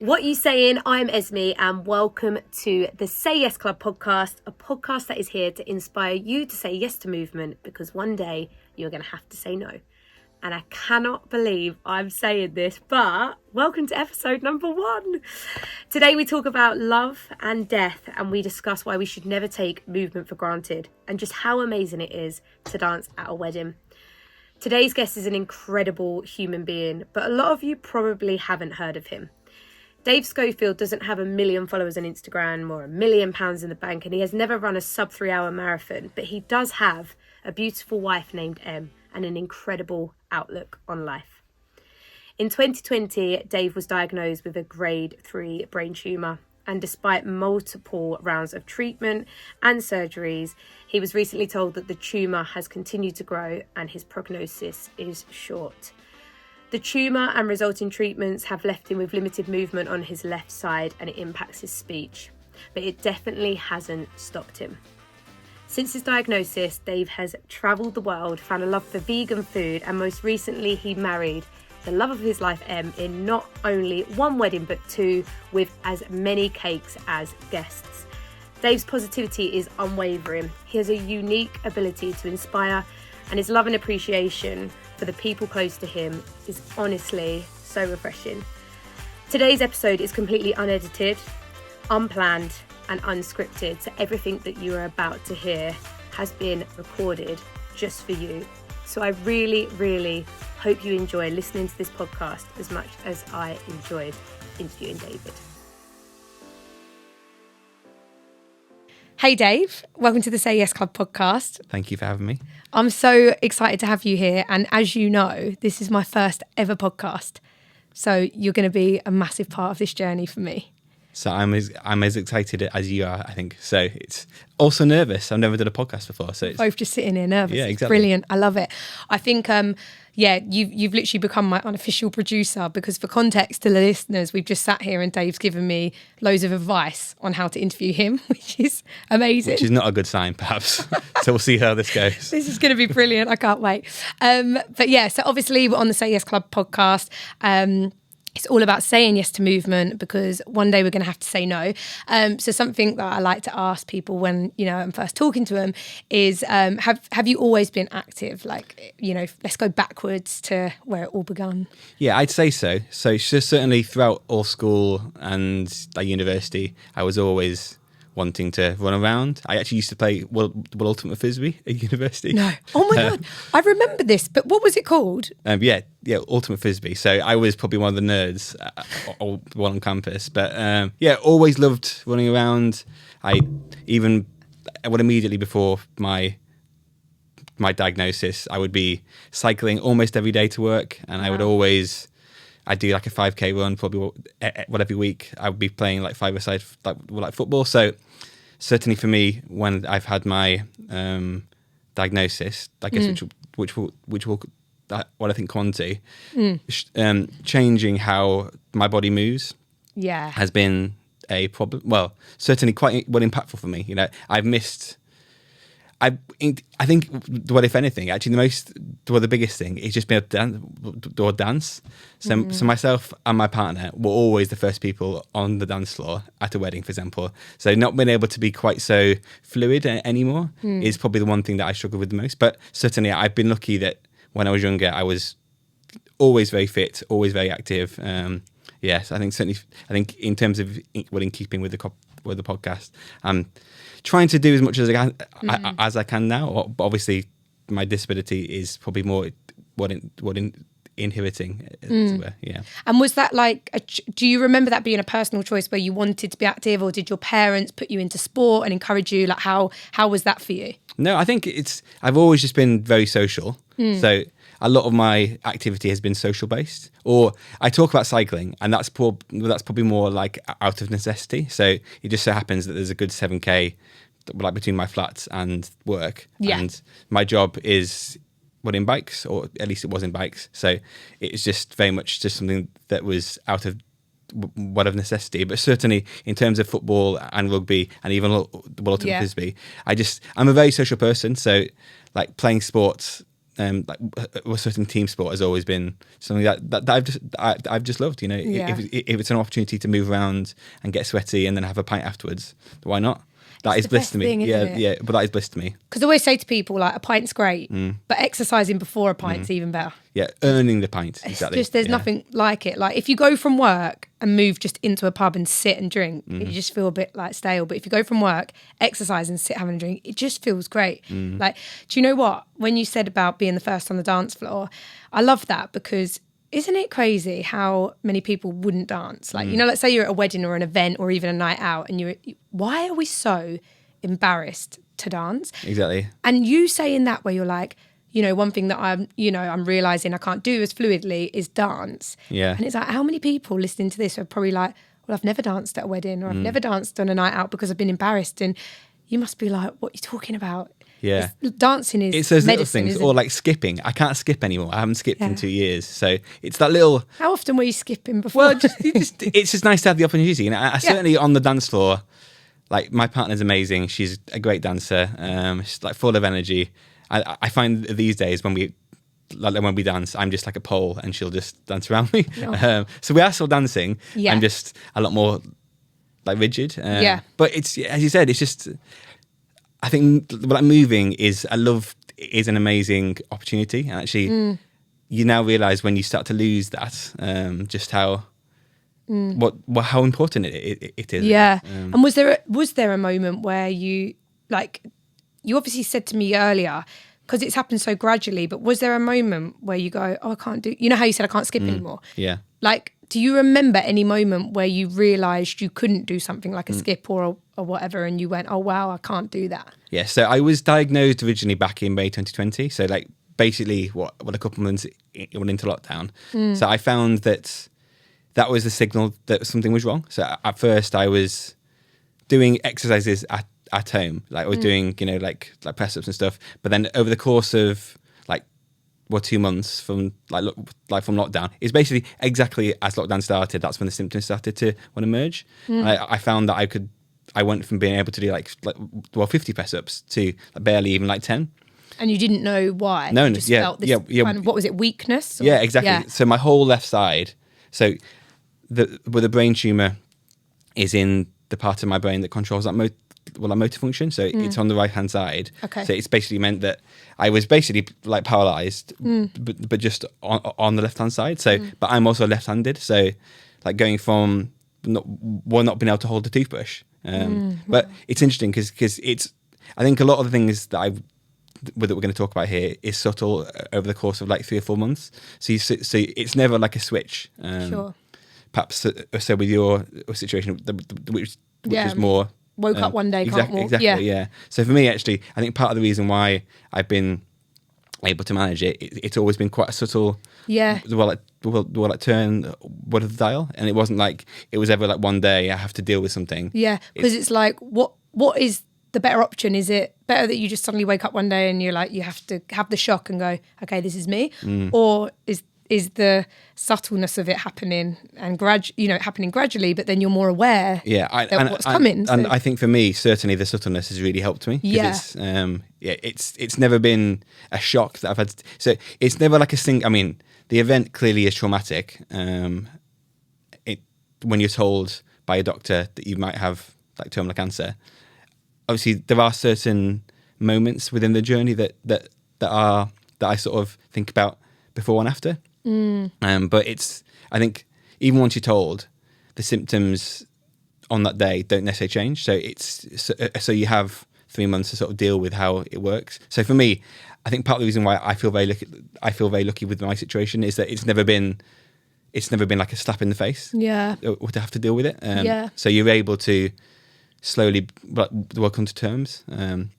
What you saying? I'm Esmée and welcome to the Say Yes Club podcast, a podcast that is here to inspire you to say yes to movement because one day you're going to have to say no. And I cannot believe I'm saying this, but welcome to episode number 1. Today we talk about love and death and we discuss why we should never take movement for granted and just how amazing it is to dance at a wedding. Today's guest is an incredible human being, but a lot of you probably haven't heard of him. Dave Schofield doesn't have 1 million followers on Instagram or £1 million in the bank, and he has never run a sub 3-hour marathon, but he does have a beautiful wife named Em and an incredible outlook on life. In 2020, Dave was diagnosed with a grade 3 brain tumour, and despite multiple rounds of treatment and surgeries, he was recently told that the tumour has continued to grow and his prognosis is short. The tumour and resulting treatments have left him with limited movement on his left side and it impacts his speech, but it definitely hasn't stopped him. Since his diagnosis, Dave has travelled the world, found a love for vegan food, and most recently he married the love of his life, Em, in not only 1 wedding but 2, with as many cakes as guests. Dave's positivity is unwavering. He has a unique ability to inspire, and his love and appreciation for the people close to him is honestly so refreshing. Today's episode is completely unedited, unplanned and unscripted, so everything that you are about to hear has been recorded just for you. So I really hope you enjoy listening to this podcast as much as I enjoyed interviewing David. Hey Dave, welcome to the Say Yes Club podcast. Thank you for having me. I'm so excited to have you here, and as you know, this is my first ever podcast, so you're going to be a massive part of this journey for me. So I'm as excited as you are, I think. So it's also nervous. I've never done a podcast before, so it's both just sitting here nervous. Yeah, exactly. It's brilliant. I love it. I think you've literally become my unofficial producer, because for context to the listeners, we've just sat here and Dave's given me loads of advice on how to interview him, which is amazing. Which is not a good sign, perhaps. So we'll see how this goes. This is going to be brilliant. I can't wait. But yeah, so obviously we're on the Say Yes Club podcast. It's all about saying yes to movement because one day we're going to have to say no. So something that I like to ask people when, I'm first talking to them is, have you always been active? Like, let's go backwards to where it all began. Yeah, I'd say so. So certainly throughout all school and university, I was always wanting to run around. I actually used to play ultimate frisbee at university. No. Oh my God. I remember this, but what was it called? Yeah, ultimate frisbee. So I was probably one of the nerds on campus. But always loved running around. Immediately before my diagnosis, I would be cycling almost every day to work, and wow. I'd do like a 5k run probably every week. I would be playing like 5-a-side like football. So certainly for me, when I've had my diagnosis, I guess which will what I think come on to, changing how my body moves, has been a problem. Well, certainly quite impactful for me. I've missed. I think, if anything, actually the biggest thing is just being able to dance. So myself and my partner were always the first people on the dance floor at a wedding, for example. So not being able to be quite so fluid anymore is probably the one thing that I struggle with the most. But certainly I've been lucky that when I was younger, I was always very fit, always very active. Yes, I think in terms of in keeping with the podcast, trying to do as much as I can now. But obviously, my disability is probably more what inhibiting. Yeah. And was that do you remember that being a personal choice where you wanted to be active, or did your parents put you into sport and encourage you? Like how was that for you? No, I think I've always just been very social. So a lot of my activity has been social based, or I talk about cycling, and that's probably more like out of necessity. So it just so happens that there's a good 7k like between my flats and work, and my job is in bikes, or at least it was in bikes. So it's just very much just something that was out of necessity. But certainly in terms of football and rugby and even ultimate frisbee, I'm a very social person. So like playing sports like a certain team sport has always been something that I've just loved. You know, Yeah. if it's an opportunity to move around and get sweaty and then have a pint afterwards, why not? That It's is the bliss best to me. thing, isn't it? Yeah, but that is bliss to me. Because I always say to people, like, a pint's great, but exercising before a pint's even better. Yeah, earning the pint. It's Exactly. just, there's nothing like it. Like, if you go from work and move just into a pub and sit and drink, you just feel a bit like stale. But if you go from work, exercise and sit having a drink, it just feels great. Like, do you know what? When you said about being the first on the dance floor, I love that, because isn't it crazy how many people wouldn't dance? Like, you know, let's say you're at a wedding or an event or even a night out, and why are we so embarrassed to dance? Exactly. And you saying that, where you're like, you know, one thing that I'm realizing I can't do as fluidly is dance. Yeah. And it's like, how many people listening to this are probably like, well, I've never danced at a wedding, or I've never danced on a night out because I've been embarrassed. And you must be like, what are you talking about? Yeah. Dancing is It's those little medicine, things, isn't or it? like skipping. I can't skip anymore. I haven't skipped in Yeah. 2 years. So it's that little. How often were you skipping before? Well, it's just nice to have the opportunity. And I certainly on the dance floor, like, my partner's amazing. She's a great dancer. She's like full of energy. I find these days when we dance, I'm just like a pole and she'll just dance around me. Oh. So we are still dancing. Yeah. I'm just a lot more like rigid. Yeah. But it's, as you said, it's just, I think like moving is an amazing opportunity. And actually, you now realise when you start to lose that, just how how important it is. Yeah. And was there a moment where you, like, you obviously said to me earlier, because it's happened so gradually, but was there a moment where you go, oh, I can't do, you know how you said I can't skip anymore? Yeah. Like, do you remember any moment where you realised you couldn't do something like a skip or whatever, and you went, oh, wow, I can't do that? Yeah, so I was diagnosed originally back in May 2020. So like basically what a couple of months went into lockdown. So I found that was the signal that something was wrong. So at first I was doing exercises at home. Like I was doing, you know, like press ups and stuff. But then over the course of 2 months from from lockdown, it's basically exactly as lockdown started. That's when the symptoms started to emerge. I found that I went from being able to do 50 press ups to barely even 10. And you didn't know why? No, You just yeah, felt this yeah. kind of, what was it, weakness? Or? Yeah, exactly. Yeah. So my whole left side, the brain tumor is in the part of my brain that controls that motor function. So it's on the right hand side. Okay. So it's basically meant that I was basically paralyzed, but just on the left hand side. So, but I'm also left handed. So, going from not being able to hold the toothbrush. But it's interesting because it's, I think a lot of the things that we're going to talk about here is subtle over the course of 3 or 4 months. So it's never like a switch. Sure. Perhaps so with your situation, which is more woke up one day, can't walk. Exactly, yeah. So for me, actually, I think part of the reason why I've been able to manage it's always been quite a subtle. Yeah. Turn of the dial, and it wasn't like it was ever one day I have to deal with something. Yeah, because it's like, what is the better option? Is it better that you just suddenly wake up one day and you're like, you have to have the shock and go, okay, this is me, or is the subtleness of it happening and happening gradually, but then you're more aware what's coming. And I think for me, certainly the subtleness has really helped me. Yeah. It's never been a shock that I've had. So it's never like a thing. I mean, the event clearly is traumatic. When you're told by a doctor that you might have terminal cancer, obviously there are certain moments within the journey that I sort of think about before and after. But I think even once you're told, the symptoms on that day don't necessarily change. So you have 3 months to sort of deal with how it works. So for me, I think part of the reason why I feel very lucky with my situation is that it's never been like a slap in the face. Yeah. Or to have to deal with it. Yeah. So you're able to slowly come to terms.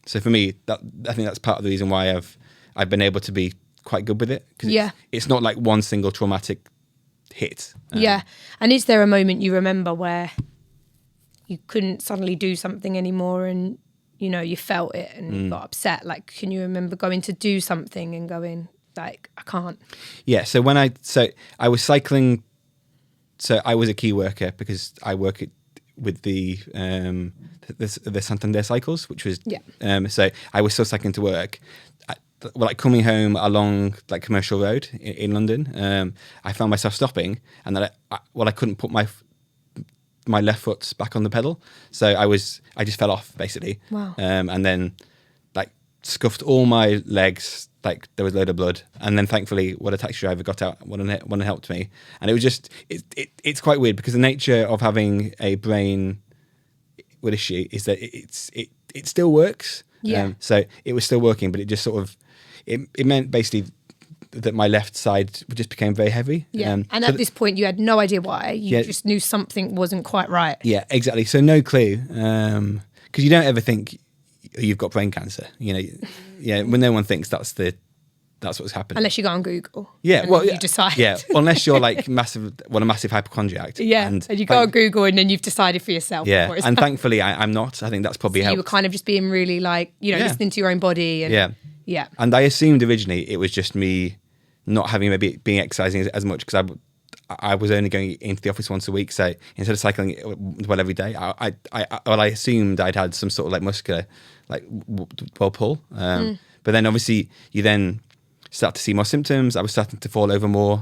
So for me, I think that's part of the reason why I've been able to be quite good with it. Cause it's not like one single traumatic hit. Yeah. And is there a moment you remember where you couldn't suddenly do something anymore and, you felt it and you got upset? Like, can you remember going to do something and going, I can't? Yeah. So I was cycling. So I was a key worker because I work with the Santander cycles, which was, so I was still cycling to work. like coming home along like Commercial Road in London, I found myself stopping, and then I couldn't put my left foot back on the pedal, so I just fell off basically. Wow. And then like scuffed all my legs, like there was a load of blood, and then thankfully a taxi driver got out one and helped me. And it was just it's quite weird because the nature of having a brain with issue is that it still works. Yeah. So it was still working, but it just sort of it meant basically that my left side just became very heavy. Yeah. And at this point, you had no idea why. You just knew something wasn't quite right. Yeah, exactly. So no clue, because you don't ever think you've got brain cancer. You know, yeah. When no one thinks that's what's happened. Unless you go on Google. Yeah. Well, you decide. Yeah. Unless you're like a massive hypochondriac. Yeah. And you go on Google and then you've decided for yourself. Yeah. And thankfully, I'm not. I think that's probably helped. You were kind of just being really like, listening to your own body. And, yeah. Yeah. And I assumed originally it was just me not having maybe being exercising as much because I was only going into the office once a week. So instead of cycling every day, I assumed I'd had some sort of like muscular pull. But then obviously you then start to see more symptoms. I was starting to fall over more.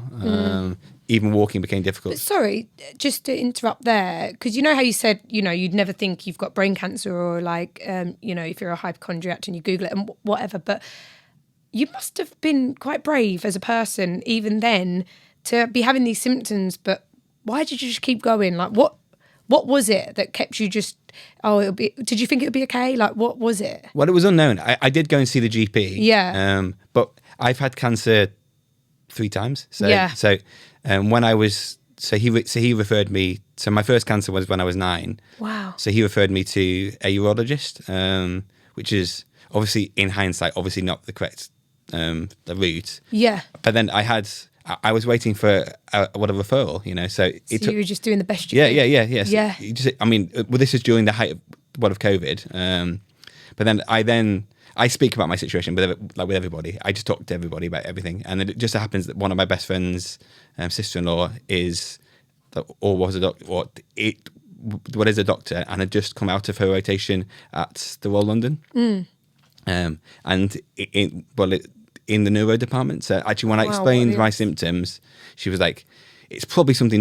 Even walking became difficult. But sorry, just to interrupt there, because you know how you said, you'd never think you've got brain cancer or like, if you're a hypochondriac and you Google it and whatever, but you must have been quite brave as a person even then to be having these symptoms, but why did you just keep going? Like what was it that kept you just, did you think it would be okay? Like what was it? Well, it was unknown. I did go and see the GP. Yeah. But I've had cancer 3 times. So, yeah. So when I was, he referred me, so my first cancer was when I was 9. Wow. So he referred me to a urologist, which is obviously in hindsight, obviously not the correct the route. Yeah. But then I was waiting for a referral, so you were just doing the best you could. Yeah. Yeah. This is during the height of COVID. But then I speak about my situation with everybody. I just talk to everybody about everything. And it just happens that one of my best friends' sister-in-law was a doctor, is a doctor, and had just come out of her rotation at the Royal London. And in the neuro department. So actually, when I explained my symptoms, she was like, "It's probably something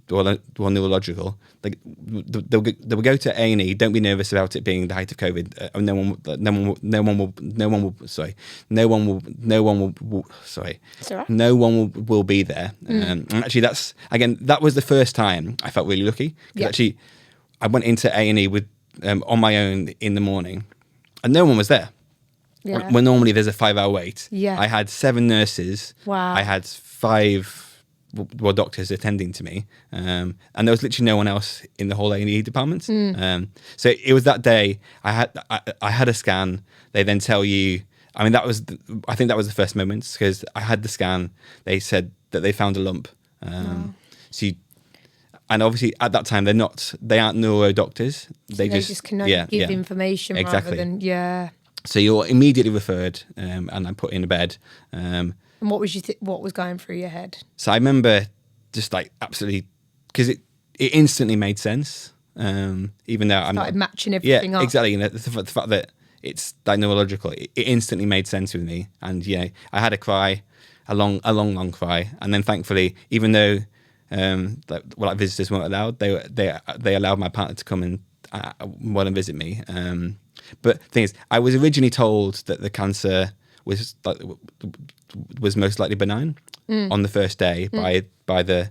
neurological. Like they'll go to A&E. Don't be nervous about it being the height of COVID. No one will be there." And actually, that was the first time I felt really lucky. Because actually, I went into A&E with on my own in the morning, and no one was there. Yeah. When normally there's a 5-hour wait. Yeah. I had 7 nurses. Wow. I had 5 doctors attending to me, and there was literally no one else in the whole A&E department. So it was that day. I had a scan. They then tell you. I mean, I think that was the first moment because I had the scan. They said that they found a lump. And obviously at that time they aren't neuro doctors. They just can only give information rather than So you're immediately referred, and I'm put in a bed. And what was what was going through your head? So I remember just like absolutely, because it instantly made sense. Even though I'm not matching everything up. Exactly. The fact that it's like neurological, it instantly made sense with me. And I had a cry, a long cry, and then thankfully, even though visitors weren't allowed, they allowed my partner to come and visit me. But the thing is, I was originally told that the cancer was most likely benign on the first day by the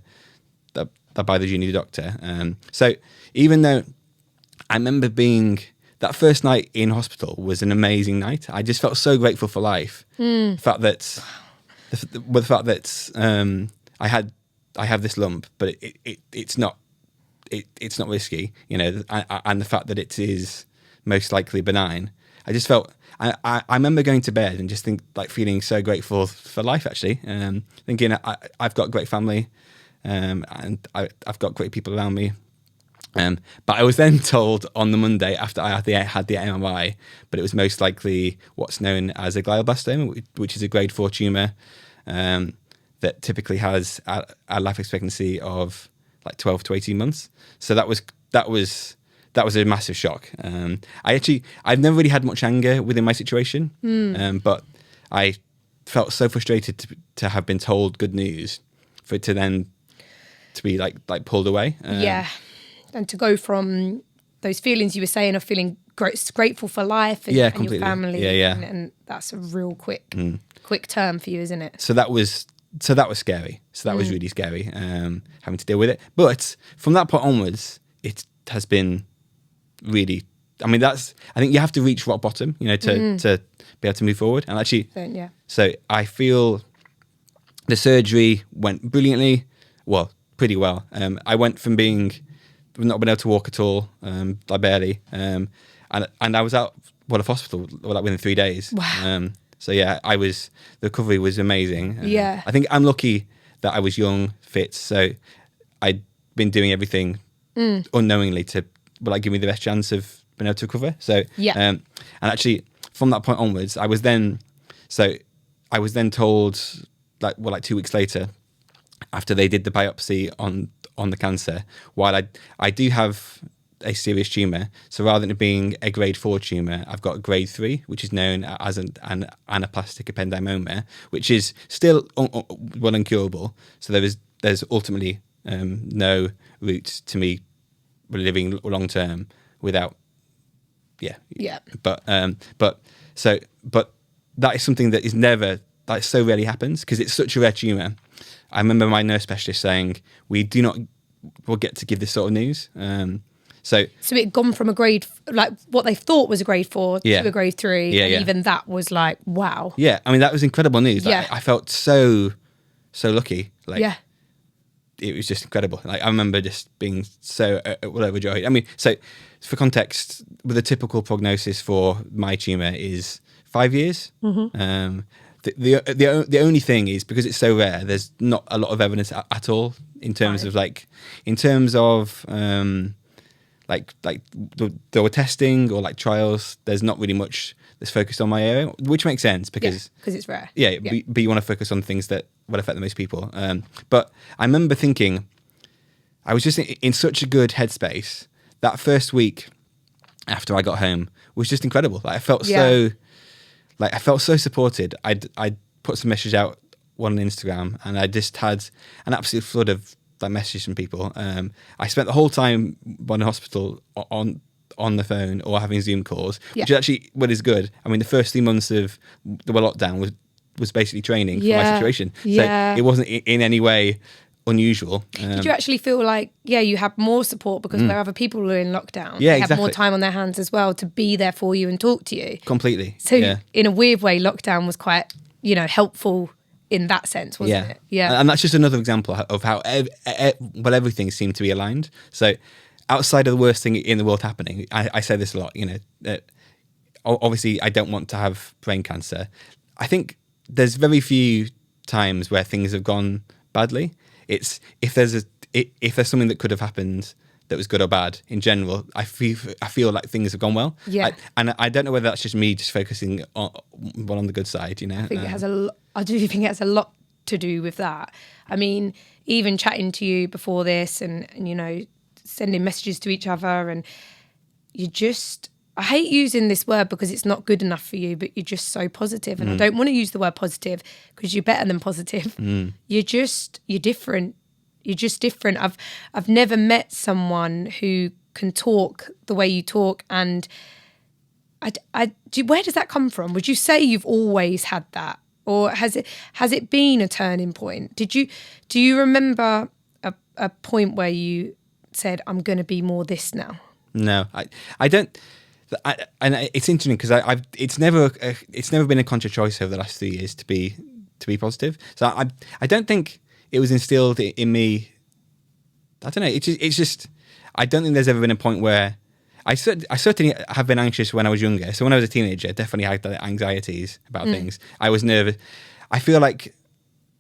junior doctor. So even though I remember that first night in hospital was an amazing night, I just felt so grateful for life. The fact that I have this lump, but it's not risky, and the fact that it is most likely benign. I just felt I remember going to bed and just feeling so grateful for life, actually, thinking I've got a great family, and I've got great people around me. But I was then told on the Monday after I had the MRI, but it was most likely what's known as a glioblastoma, which is a grade 4 tumour that typically has a life expectancy of 12 to 18 months. So that was that was a massive shock. I've never really had much anger within my situation, but I felt so frustrated to have been told good news for it to then to be like pulled away. And to go from those feelings you were saying of feeling grateful for life and, and your family, and that's a real quick term for you, isn't it? So that was scary. So that was really scary, having to deal with it. But from that point onwards, it has been really. I mean, I think you have to reach rock bottom, to be able to move forward. And actually, so I feel the surgery went brilliantly. Well, pretty well. I went from not being able to walk at all, like barely, and I was out of hospital within 3 days. Wow. So yeah, the recovery was amazing. I think I'm lucky that I was young, fit, so I'd been doing everything unknowingly to give me the best chance of being able to recover. So and actually from that point onwards, I was then told 2 weeks later, after they did the biopsy on the cancer, while I do have a serious tumour, so rather than it being a grade 4 tumour, I've got grade 3, which is known as an anaplastic ependymoma, which is still uncurable. So there's ultimately no route to me living long term without. But that is something that is never, so rarely happens because it's such a rare tumour. I remember my nurse specialist saying, we do not will get to give this sort of news. So it had gone from a grade, what they thought was a grade 4 to a grade 3. And even that was wow. Yeah, I mean, that was incredible news. I felt so lucky. It was just incredible. I remember just being so overjoyed. I mean, so for context, with a typical prognosis for my tumour is 5 years. The only thing is, because it's so rare, there's not a lot of evidence at all in terms of there were testing or trials. There's not really much that's focused on my area, which makes sense because it's rare. But you want to focus on things that will affect the most people. But I remember thinking, I was just in such a good headspace. That first week after I got home was just incredible. I felt so supported. I'd put some message out on Instagram, and I just had an absolute flood of messages from people. I spent the whole time in hospital on the phone or having Zoom calls, which is actually what is good. I mean, the first 3 months of the lockdown was basically training for my situation. So it wasn't in any way unusual. Did you actually feel you had more support because where other people were in lockdown, they had more time on their hands as well to be there for you and talk to you? Completely. So in a weird way, lockdown was quite, helpful in that sense, wasn't it? Yeah. And that's just another example of how everything seemed to be aligned. So outside of the worst thing in the world happening, I say this a lot, obviously I don't want to have brain cancer. I think there's very few times where things have gone badly. It's if there's something that could have happened that was good or bad in general, I feel like things have gone well. Yeah. And I don't know whether that's just me just focusing on the good side, I think I do think it has a lot to do with that. I mean, even chatting to you before this and sending messages to each other, and I hate using this word because it's not good enough for you, but you're just so positive. And I don't want to use the word positive because you're better than positive. You're different. You're just different. I've never met someone who can talk the way you talk, and where does that come from? Would you say you've always had that, or has it been a turning point? Do you remember a point where you said, "I'm going to be more this now"? No, I don't. And it's interesting because it's never been a conscious choice over the last 3 years to be positive. So I don't think it was instilled in me. I don't know. It's just I don't think there's ever been a point where I certainly have been anxious when I was younger. So when I was a teenager, I definitely had anxieties about things. I was nervous. I feel like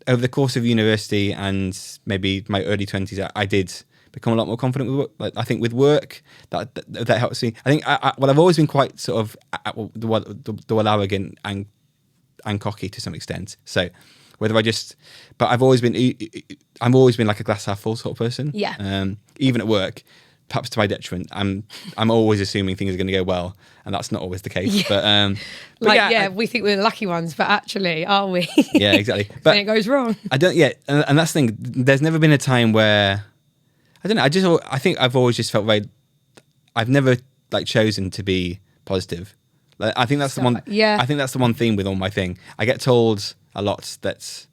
over the course of university and maybe my early 20s, I did become a lot more confident with work. I think with work that helps me. I think I've always been quite sort of the arrogant and cocky to some extent. So but I've always been like a glass half full sort of person. Yeah. Even at work, perhaps to my detriment, I'm always assuming things are going to go well, and that's not always the case. Yeah. But we think we're the lucky ones, but actually, are we? Yeah, exactly. But then it goes wrong. I don't. Yeah, and that's the thing. There's never been a time where I don't know. I think I've always just felt very. I've never like chosen to be positive. Like, I think that's the one. Yeah. I think that's the one theme with all my thing. I get told a lot that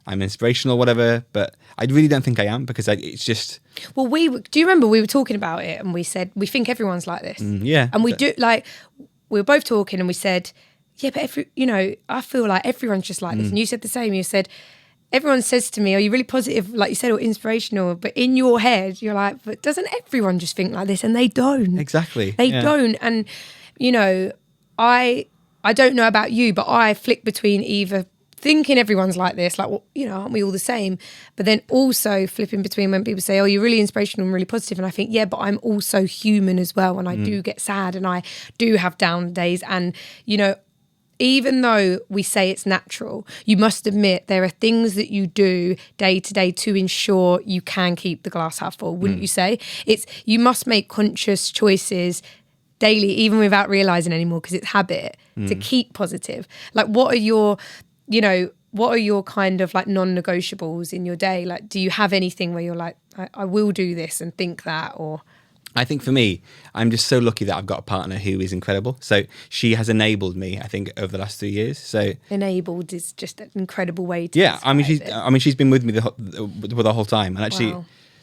I'm inspirational, or whatever, but I really don't think I am, because it's just. Well, do you remember we were talking about it and we said we think everyone's like this? Yeah, and we do. Like, we were both talking and we said, yeah, but I feel like everyone's just like this. And you said the same. You said, everyone says to me, are you really positive, like you said, or inspirational? But in your head, you're like, but doesn't everyone just think like this? And they don't. Exactly. They don't. And, I don't know about you, but I flick between either thinking everyone's like this, like, well, aren't we all the same? But then also flipping between when people say, oh, you're really inspirational and really positive. And I think, yeah, but I'm also human as well. And I do get sad and I do have down days. And, even though we say it's natural, you must admit there are things that you do day to day to ensure you can keep the glass half full, wouldn't you say? You must make conscious choices daily, even without realising anymore, because it's habit, to keep positive. Like, what are your kind of like non-negotiables in your day? Like, do you have anything where you're like, I will do this and think that, or... I think for me, I'm just so lucky that I've got a partner who is incredible. So she has enabled me, I think, over the last 3 years. So enabled is just an incredible way to. Yeah, she's been with me the whole time, and actually,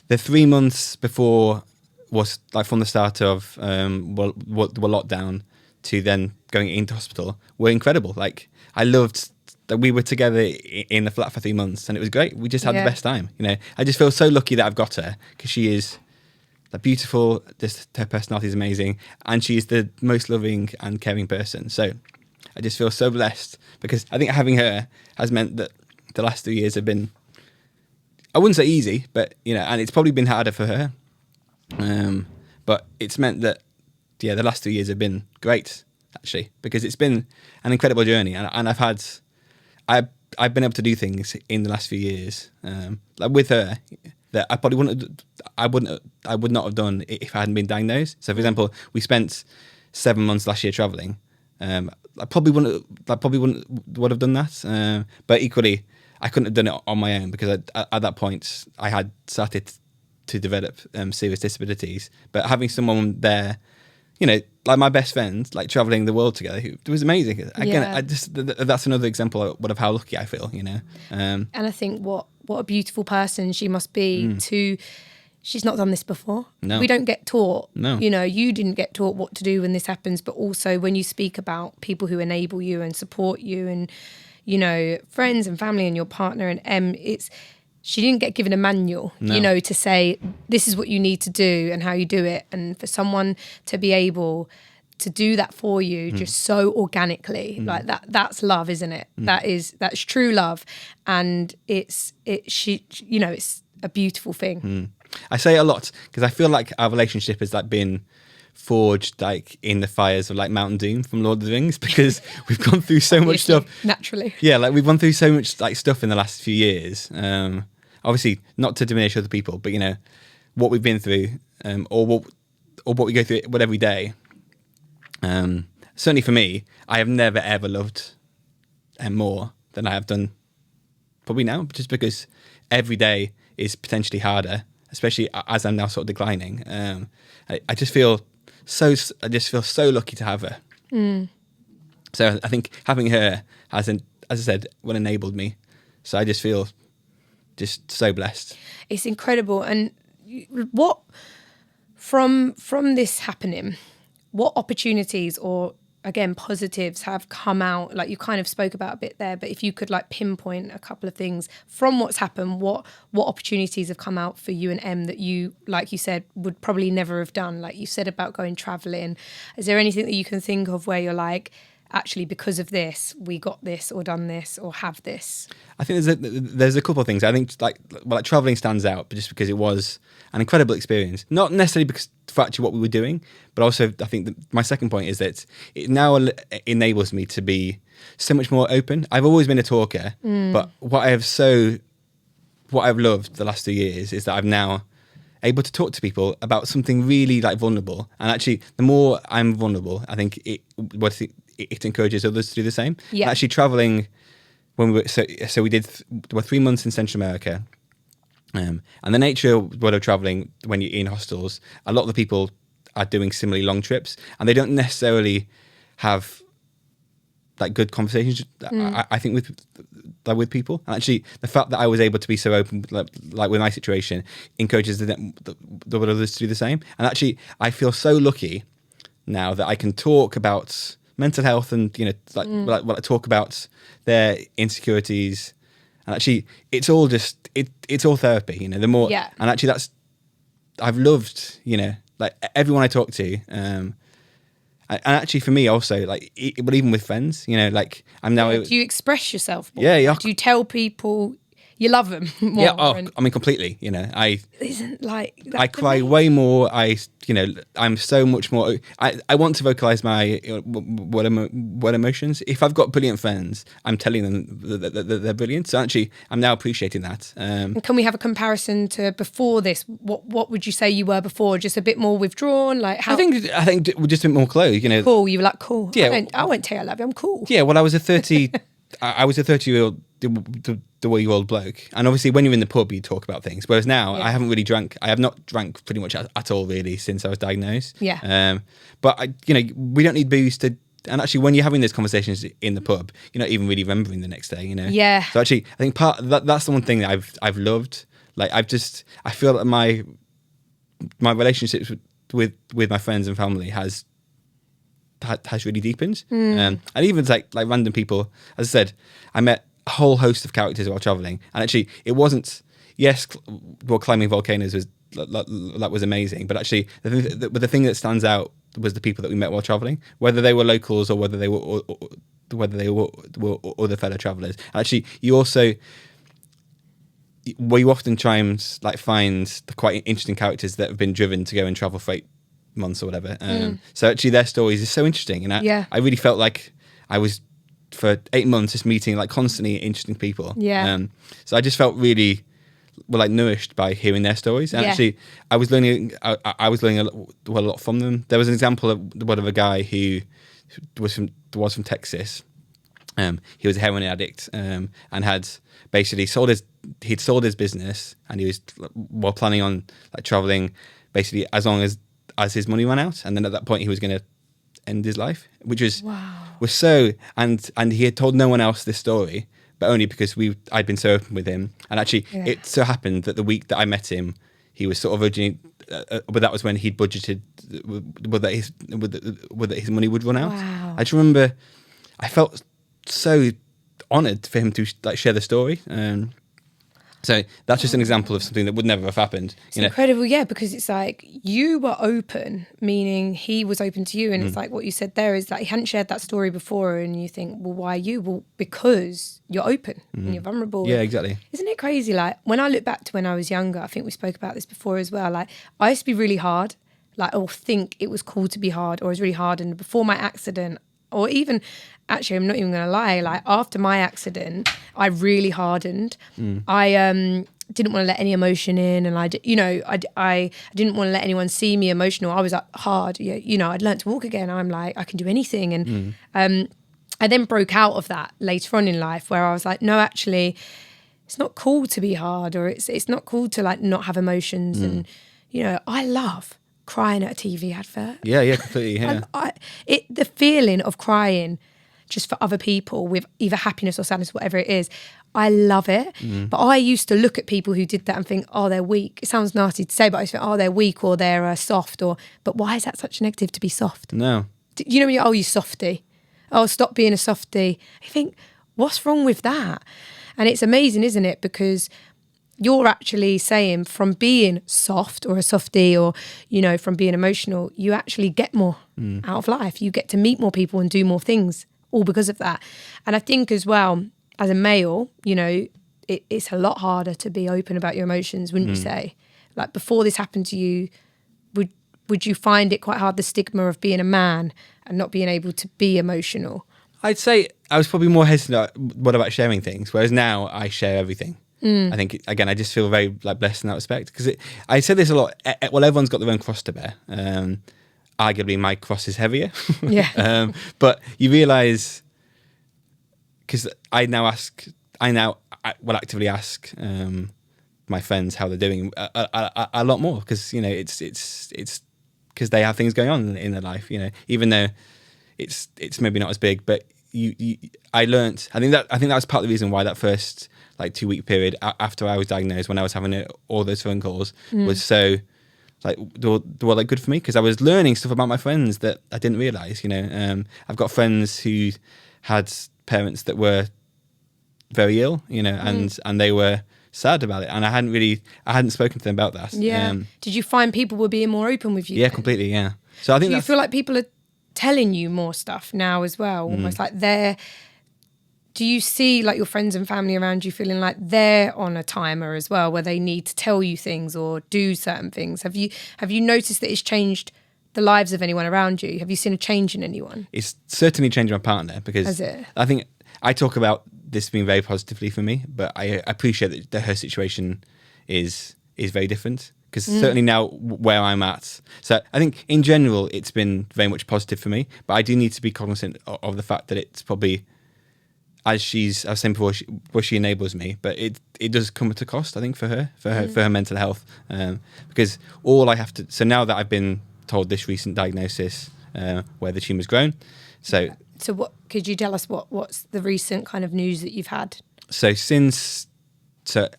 the 3 months before was like from the start of lockdown to then going into hospital were incredible. Like, I loved that we were together in the flat for 3 months, and it was great. We just had the best time. I just feel so lucky that I've got her, because she is. Like, beautiful, just her personality is amazing, and she's the most loving and caring person. So I just feel so blessed, because I think having her has meant that the last 3 years have been, I wouldn't say easy, but and it's probably been harder for her. But it's meant that the last 3 years have been great, actually, because it's been an incredible journey, and I've been able to do things in the last few years, like with her, that I probably I would not have done if I hadn't been diagnosed. So, for example, we spent 7 months last year traveling. I probably wouldn't would have done that. But equally, I couldn't have done it on my own, because at that point I had started to develop serious disabilities. But having someone there, like my best friend, like traveling the world together, it was amazing. Again, that's another example of how lucky I feel. And I think what a beautiful person she must be to. She's not done this before. No. We don't get taught. No. You didn't get taught what to do when this happens, but also when you speak about people who enable you and support you, and friends and family and your partner and she didn't get given a manual, to say this is what you need to do and how you do it. And for someone to be able to do that for you just so organically, like that's love, isn't it? That's true love, and it's a beautiful thing. I say it a lot, because I feel like our relationship has like been forged like in the fires of like Mountain Doom from Lord of the Rings, because we've gone through so much stuff naturally. Yeah, like we've gone through so much like stuff in the last few years. Obviously, not to diminish other people, but what we've been through, or what we go through every day. Certainly for me, I have never ever loved more than I have done probably now, just because every day is potentially harder, especially as I'm now sort of declining. I just feel so lucky to have her. So I think having her as I said, what enabled me. So I just feel just so blessed. It's incredible. And what from this happening, what opportunities or again positives have come out? Like you kind of spoke about a bit there, but if you could like pinpoint a couple of things from what's happened, what opportunities have come out for you and Em that you, like you said, would probably never have done? Like you said about going traveling, is there anything that you can think of where you're like, actually because of this we got this or done this or have this? I think there's a couple of things. I think like traveling stands out, but just because it was an incredible experience, not necessarily because for actually what we were doing, but also I think that my second point is that it now enables me to be so much more open. I've always been a talker, but what I've loved the last 2 years is that I've now able to talk to people about something really like vulnerable. And actually, the more I'm vulnerable, I think it encourages others to do the same. Yeah. And actually, traveling when we were, so we did 3 months in Central America. And the nature of what of traveling when you're in hostels, a lot of the people are doing similarly long trips, and they don't necessarily have like good conversations. I think with people, and actually the fact that I was able to be so open, like with my situation, encourages the others to do the same. And actually, I feel so lucky now that I can talk about mental health and like talk about their insecurities. And actually, it's all just it's all therapy, the more. Yeah. And actually, I've loved, like everyone I talk to. And actually, for me also, like, but even with friends, like I'm now. Do you express yourself more? Yeah. Do you tell people you love them more? Yeah. Oh, I mean, completely. Isn't like I cry way more. I'm so much more. I want to vocalize my what emotions. If I've got brilliant friends, I'm telling them that they're brilliant. So actually, I'm now appreciating that. And can we have a comparison to before this? What would you say you were before? Just a bit more withdrawn, like how? I think we're just a bit more closed. Cool. You were like cool. Yeah. I won't tell you I love you. I'm cool. Yeah. Well, I was a 30. I was a 30-year-old. The way-old bloke, and obviously when you're in the pub you talk about things, whereas now I haven't really drank. I have not drank pretty much at all really since I was diagnosed. But we don't need booze to. And actually, when you're having those conversations in the pub, you're not even really remembering the next day. Yeah. So actually, I think that's the one thing that I've loved. Like I feel that my relationships with my friends and family has really deepened. And even like random people, as I said, I met a whole host of characters while traveling, and actually it wasn't climbing volcanoes was amazing, but actually the thing that stands out was the people that we met while traveling, whether they were locals or whether they were other fellow travelers. And actually you often try and like find the quite interesting characters that have been driven to go and travel for 8 months or whatever. So actually their stories is so interesting, and I really felt like I was for 8 months just meeting like constantly interesting people. So I just felt really nourished by hearing their stories, and actually I was learning a lot from them. There was an example of a guy who was from Texas. He was a heroin addict, and had basically sold his business, and he was planning on like traveling basically as long as his money ran out, and then at that point he was going to end his life, which was so, and he had told no one else this story, but only because I'd been so open with him. And actually it so happened that the week that I met him, he was sort of originally but that was when he'd budgeted that his money would run out. I just remember I felt so honoured for him to like share the story. So that's just an example of something that would never have happened. It's incredible, because it's like you were open, meaning he was open to you, and it's like what you said there is that he hadn't shared that story before, and you think, well, why are you? Well, because you're open and you're vulnerable. Yeah, exactly. Isn't it crazy? Like when I look back to when I was younger, I think we spoke about this before as well. Like I used to be really hard, like or think it was cool to be hard, or it was really hard. And before my accident, or even actually, I'm not even going to lie, like after my accident, I really hardened. I didn't want to let any emotion in, and I didn't want to let anyone see me emotional. I was like hard, I'd learned to walk again. I'm like, I can do anything. And I then broke out of that later on in life, where I was like, no, actually, it's not cool to be hard, or it's not cool to like not have emotions. And, I love crying at a TV advert. Yeah, completely. Yeah. The feeling of crying just for other people with either happiness or sadness, whatever it is, I love it. But I used to look at people who did that and think, oh, they're weak. It sounds nasty to say, but I used to think, oh, they're weak, or they're soft, but why is that such a negative to be soft? No. You know when you softy. Oh, stop being a softy. I think, what's wrong with that? And it's amazing, isn't it? Because you're actually saying from being soft or a softie, or, from being emotional, you actually get more out of life. You get to meet more people and do more things, all because of that. And I think as well, as a male, it's a lot harder to be open about your emotions, wouldn't you say? Like before this happened to you, would you find it quite hard, the stigma of being a man and not being able to be emotional? I'd say I was probably more hesitant about sharing things, whereas now I share everything. I think, again, I just feel very like blessed in that respect, because I say this a lot. Well, everyone's got their own cross to bear. Arguably, my cross is heavier. Yeah. But you realise, because I will actively ask my friends how they're doing a lot more, because it's because they have things going on in their life. Even though it's maybe not as big, but I learnt. I think that was part of the reason why that first like 2-week period after I was diagnosed, when I was having all those phone calls, was so like they were like good for me, because I was learning stuff about my friends that I didn't realise. I've got friends who had parents that were very ill, and they were sad about it, and I hadn't spoken to them about that. Yeah. Did you find people were being more open with you? Yeah, completely. Yeah. So I think do you feel like people are telling you more stuff now as well? Almost like do you see like your friends and family around you feeling like they're on a timer as well, where they need to tell you things or do certain things? Have you noticed that it's changed the lives of anyone around you? Have you seen a change in anyone? It's certainly changed my partner, because Has it? I think I talk about this being very positively for me, but I appreciate that her situation is very different, because certainly now where I'm at. So I think in general it's been very much positive for me, but I do need to be cognizant of the fact that it's probably, I was saying before, she enables me, but it does come at a cost, I think, for her mental health, because all I have to. So now that I've been told this recent diagnosis, where the tumour's grown, so what could you tell us? What's the recent kind of news that you've had? So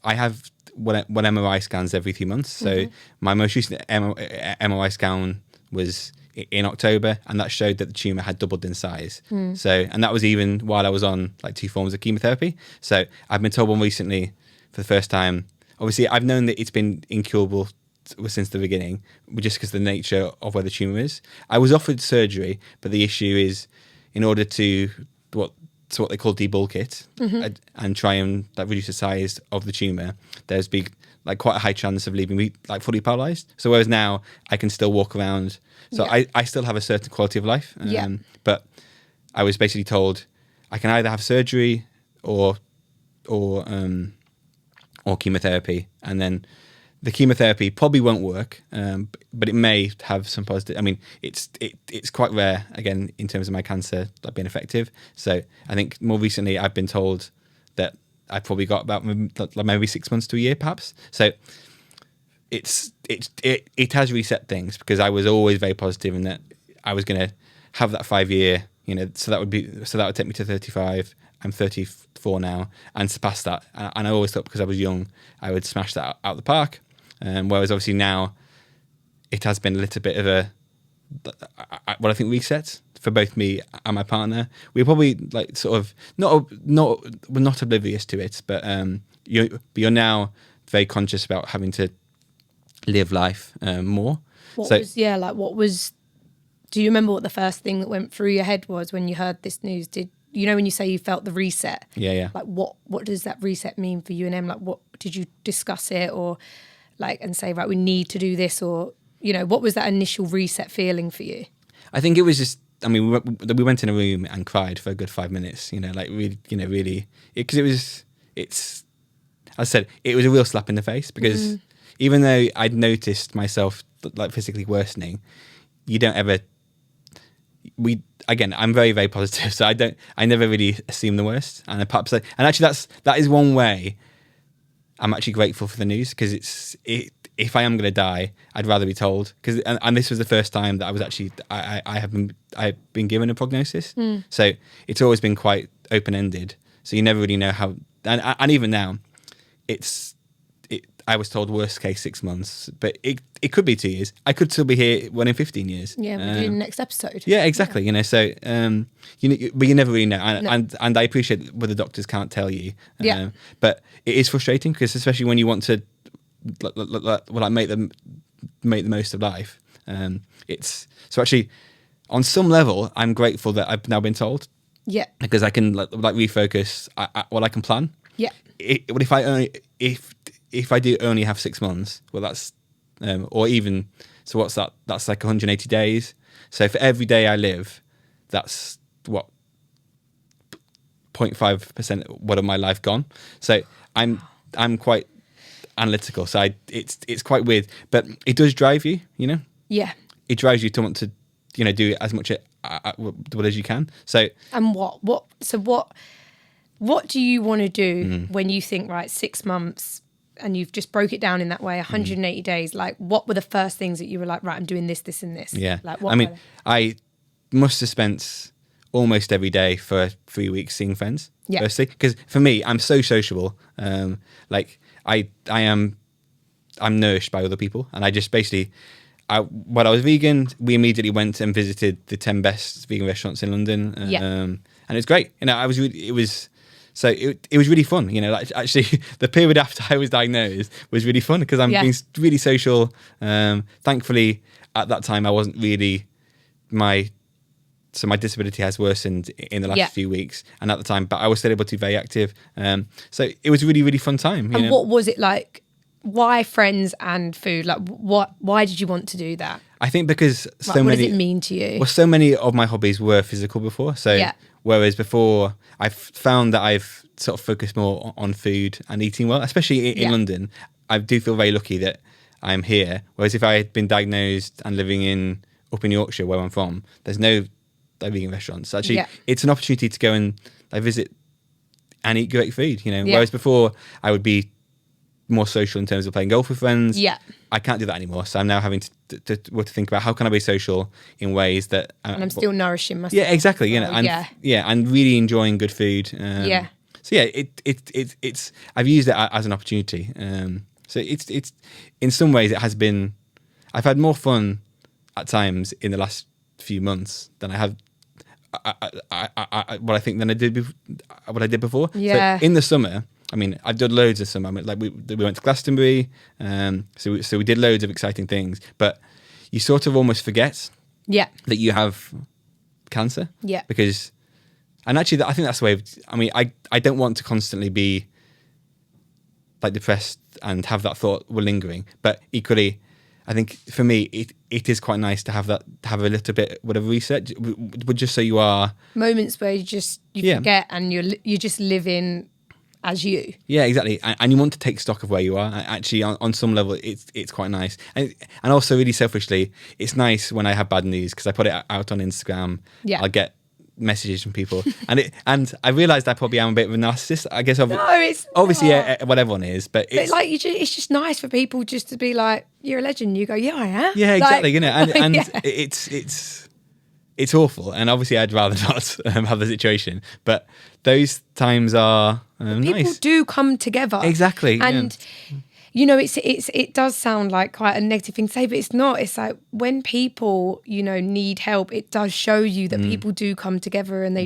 I have one MRI scans every 3 months. So my most recent MRI scan was in October, and that showed that the tumour had doubled in size. And that was even while I was on like 2 forms of chemotherapy. So I've been told one recently for the first time. Obviously, I've known that it's been incurable since the beginning, just because of the nature of where the tumour is. I was offered surgery, but the issue is, in order to what they call debulk it, and try and like reduce the size of the tumour, there's big like quite a high chance of leaving me like fully paralysed. So whereas now I can still walk around, so I still have a certain quality of life. But I was basically told I can either have surgery or chemotherapy, and then the chemotherapy probably won't work, but it may have some positive. I mean, it's quite rare, again, in terms of my cancer like being effective. So I think more recently I've been told that I probably got about maybe 6 months to a year, perhaps. So it has reset things, because I was always very positive in that I was going to have that 5-year. So that would take me to 35. I'm 34 now, and surpass that. And I always thought, because I was young, I would smash that out the park. Whereas obviously now it has been a little bit of what I think reset for both me and my partner. We're probably like sort of we're not oblivious to it, but you're now very conscious about having to live life more. Do you remember what the first thing that went through your head was when you heard this news? Did you know when you say you felt the reset? Yeah. Like what does that reset mean for you and Em? Like, what did you discuss it, or like, and say, right, we need to do this, or what was that initial reset feeling for you? I think it was just, I mean, we went in a room and cried for a good 5 minutes. Like really, because as I said, it was a real slap in the face, because even though I'd noticed myself like physically worsening, you don't ever. Again, I'm very, very positive, so I never really assume the worst, and perhaps, and actually that is one way I'm actually grateful for the news, because if I am going to die, I'd rather be told, because and this was the first time that I was actually I've been given a prognosis, so it's always been quite open ended, so you never really know how, and even now, I was told worst case 6 months, but it could be 2 years. I could still be here in 15 years. Yeah, we'll do the next episode. Yeah, exactly. Yeah. So but you never really know, and I appreciate what the doctors can't tell you. But it is frustrating, because especially when you want to make the most of life. It's so actually on some level I'm grateful that I've now been told. Yeah. Because I can refocus. I can plan. Yeah. But if I do only have 6 months, well, that's or even, so what's that? That's like 180 days. So for every day I live, that's what 0.5% what of my life gone. So I'm quite analytical, so it's quite weird, but it does drive you. Yeah. It drives you to want to, do as much as you can. So And what do you want to do when you think, right, 6 months and you've just broke it down in that way, 180 days? Like, what were the first things that you were like, right, I'm doing this, this, and this? yeah, Like, I must have spent almost every day for 3 weeks seeing friends. Yeah. Firstly, because for me, I'm so sociable. I'm nourished by other people, and I just basically. When I was vegan, we immediately went and visited the 10 best vegan restaurants in London, and it was great. It was really fun. Actually, the period after I was diagnosed was really fun because I'm being really social. Thankfully, at that time, I wasn't really my disability has worsened in the last few weeks, and at the time, but I was still able to be very active. So it was a really, really fun time. And what was it like? Why friends and food? Like, why did you want to do that? I think because what does it mean to you? Well, so many of my hobbies were physical before. So whereas before, I've found that I've sort of focused more on food and eating well, especially in London. I do feel very lucky that I'm here. Whereas if I had been diagnosed and living up in Yorkshire, where I'm from, there's no vegan restaurants. Actually, it's an opportunity to go and visit and eat great food. Whereas before, I would be more social in terms of playing golf with friends. Yeah. I can't do that anymore. So I'm now having to think about how can I be social in ways that... and I'm still nourishing myself. Yeah, exactly. And really enjoying good food. So it's I've used it as an opportunity. So it's in some ways it has been... I've had more fun at times in the last few months than I have... what I did before. Yeah. So in the summer... I've done loads of summer. We went to Glastonbury, so we did loads of exciting things. But you sort of almost forget that you have cancer. Yeah. Because, and actually, I think that's the way. I don't want to constantly be like depressed and have that thought lingering. But equally, I think for me, it is quite nice to have a little bit of research, but just so you are moments where you forget and you just live in. As you. Yeah, exactly. And you want to take stock of where you are. Actually, on some level, it's quite nice. And also, really selfishly, it's nice when I have bad news because I put it out on Instagram. Yeah. I'll get messages from people. and I realised I probably am a bit of a narcissist. I guess obviously, what everyone is. But it's just nice for people just to be like, you're a legend. You go, yeah, I am. Yeah, exactly. And it's awful. And obviously, I'd rather not have the situation. But those times are nice. People do come together. Exactly. And, it does sound like quite a negative thing to say, but it's not. It's like when people, need help, it does show you that people do come together and they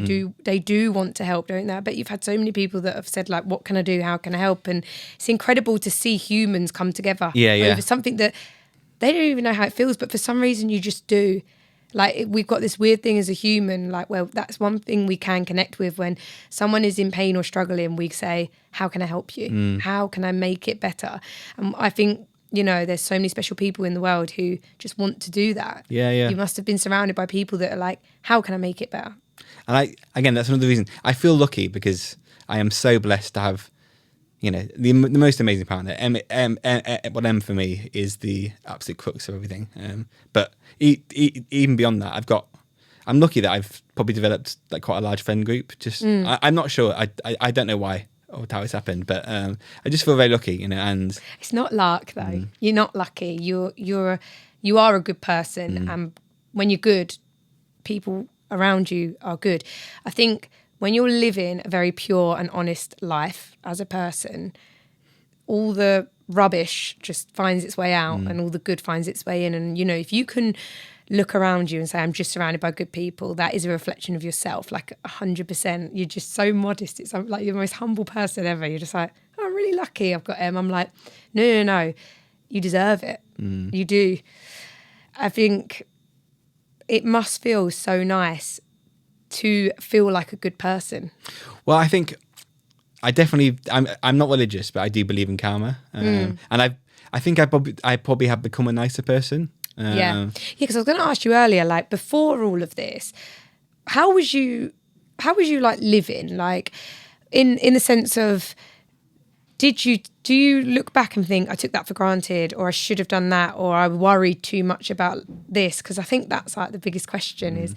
do want to help, don't they? I bet you've had so many people that have said, like, what can I do? How can I help? And it's incredible to see humans come together over something that they don't even know how it feels, but for some reason you just do. Like, we've got this weird thing as a human, like, well, that's one thing we can connect with. When someone is in pain or struggling, we say, how can I help you? How can I make it better? And I think, there's so many special people in the world who just want to do that. Yeah. You must have been surrounded by people that are like, how can I make it better? And again, that's another reason. I feel lucky because I am so blessed to have, the most amazing partner. M for me is the absolute crux of everything. But even beyond that, I'm lucky that I've probably developed like quite a large friend group. I'm not sure. I don't know why or how it's happened, but I just feel very lucky, and it's not luck though. You're not lucky. You are a good person, and when you're good, people around you are good. I think when you're living a very pure and honest life as a person, all the rubbish just finds its way out and all the good finds its way in. And, if you can look around you and say, I'm just surrounded by good people, that is a reflection of yourself, like 100%. You're just so modest. It's like you're the most humble person ever. You're just like, oh, I'm really lucky I've got him. I'm like, no. You deserve it. You do. I think it must feel so nice to feel like a good person. Well, I think I'm not religious, but I do believe in karma, and I think I probably have become a nicer person. Because I was going to ask you earlier, like before all of this, how was you like living, like in the sense of, do you look back and think, I took that for granted, or I should have done that, or I worried too much about this? Because I think that's like the biggest question is,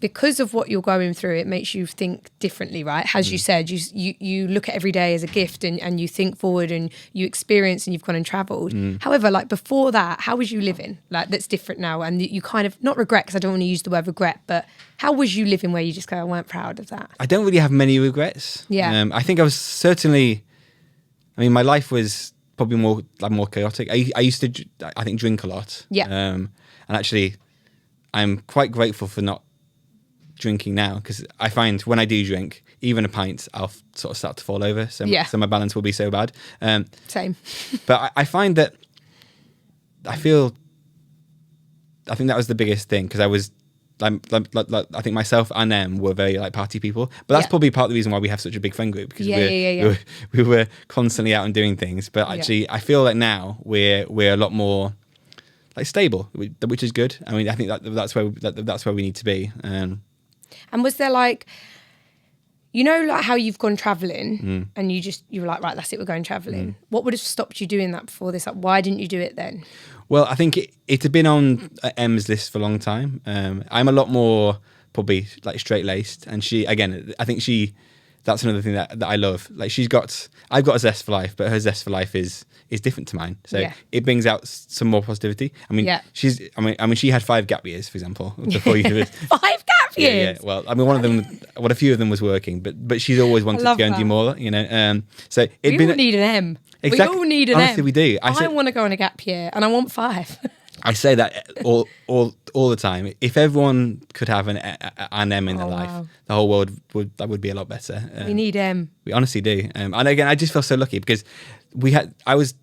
because of what you're going through, it makes you think differently, right? As you said, you look at every day as a gift, and you think forward, and you experience, and you've gone and travelled. However, like before that, how was you living? Like that's different now, and you kind of, not regret, because I don't want to use the word regret, but how was you living where you just go, I weren't proud of that? I don't really have many regrets. Yeah. I think I was certainly, I mean, my life was probably more chaotic. I used to, I think, drink a lot. Yeah. And actually, I'm quite grateful for not drinking now, because I find when I do drink, even a pint, I'll sort of start to fall over. So my balance will be so bad. Same. But I find that I think that was the biggest thing, because I was like, I think myself and them were very like party people, but that's probably part of the reason why we have such a big friend group, because we were constantly out and doing things. But actually, I feel like now we're a lot more like stable, which is good. I mean, I think that's where we need to be. And was there like, you know, like how you've gone travelling and you were like, right, that's it, we're going travelling. What would have stopped you doing that before this? Like, why didn't you do it then? Well, I think it had been on Em's list for a long time. I'm a lot more probably like straight-laced, and I think that's another thing that I love. Like I've got a zest for life, but her zest for life is different to mine. So it brings out some more positivity. I mean, she had 5 gap years, for example, before you. 5 gap years? Yeah. Well, I mean, a few of them was working, but she's always wanted to go and do more, you know. So we all need an M. Exactly. We all need an Honestly, M. we do. I want to go on a gap year, and I want 5. I say that all the time. If everyone could have an M in their life, the whole world would be a lot better. We need M. We honestly do. And again, I just feel so lucky, because I was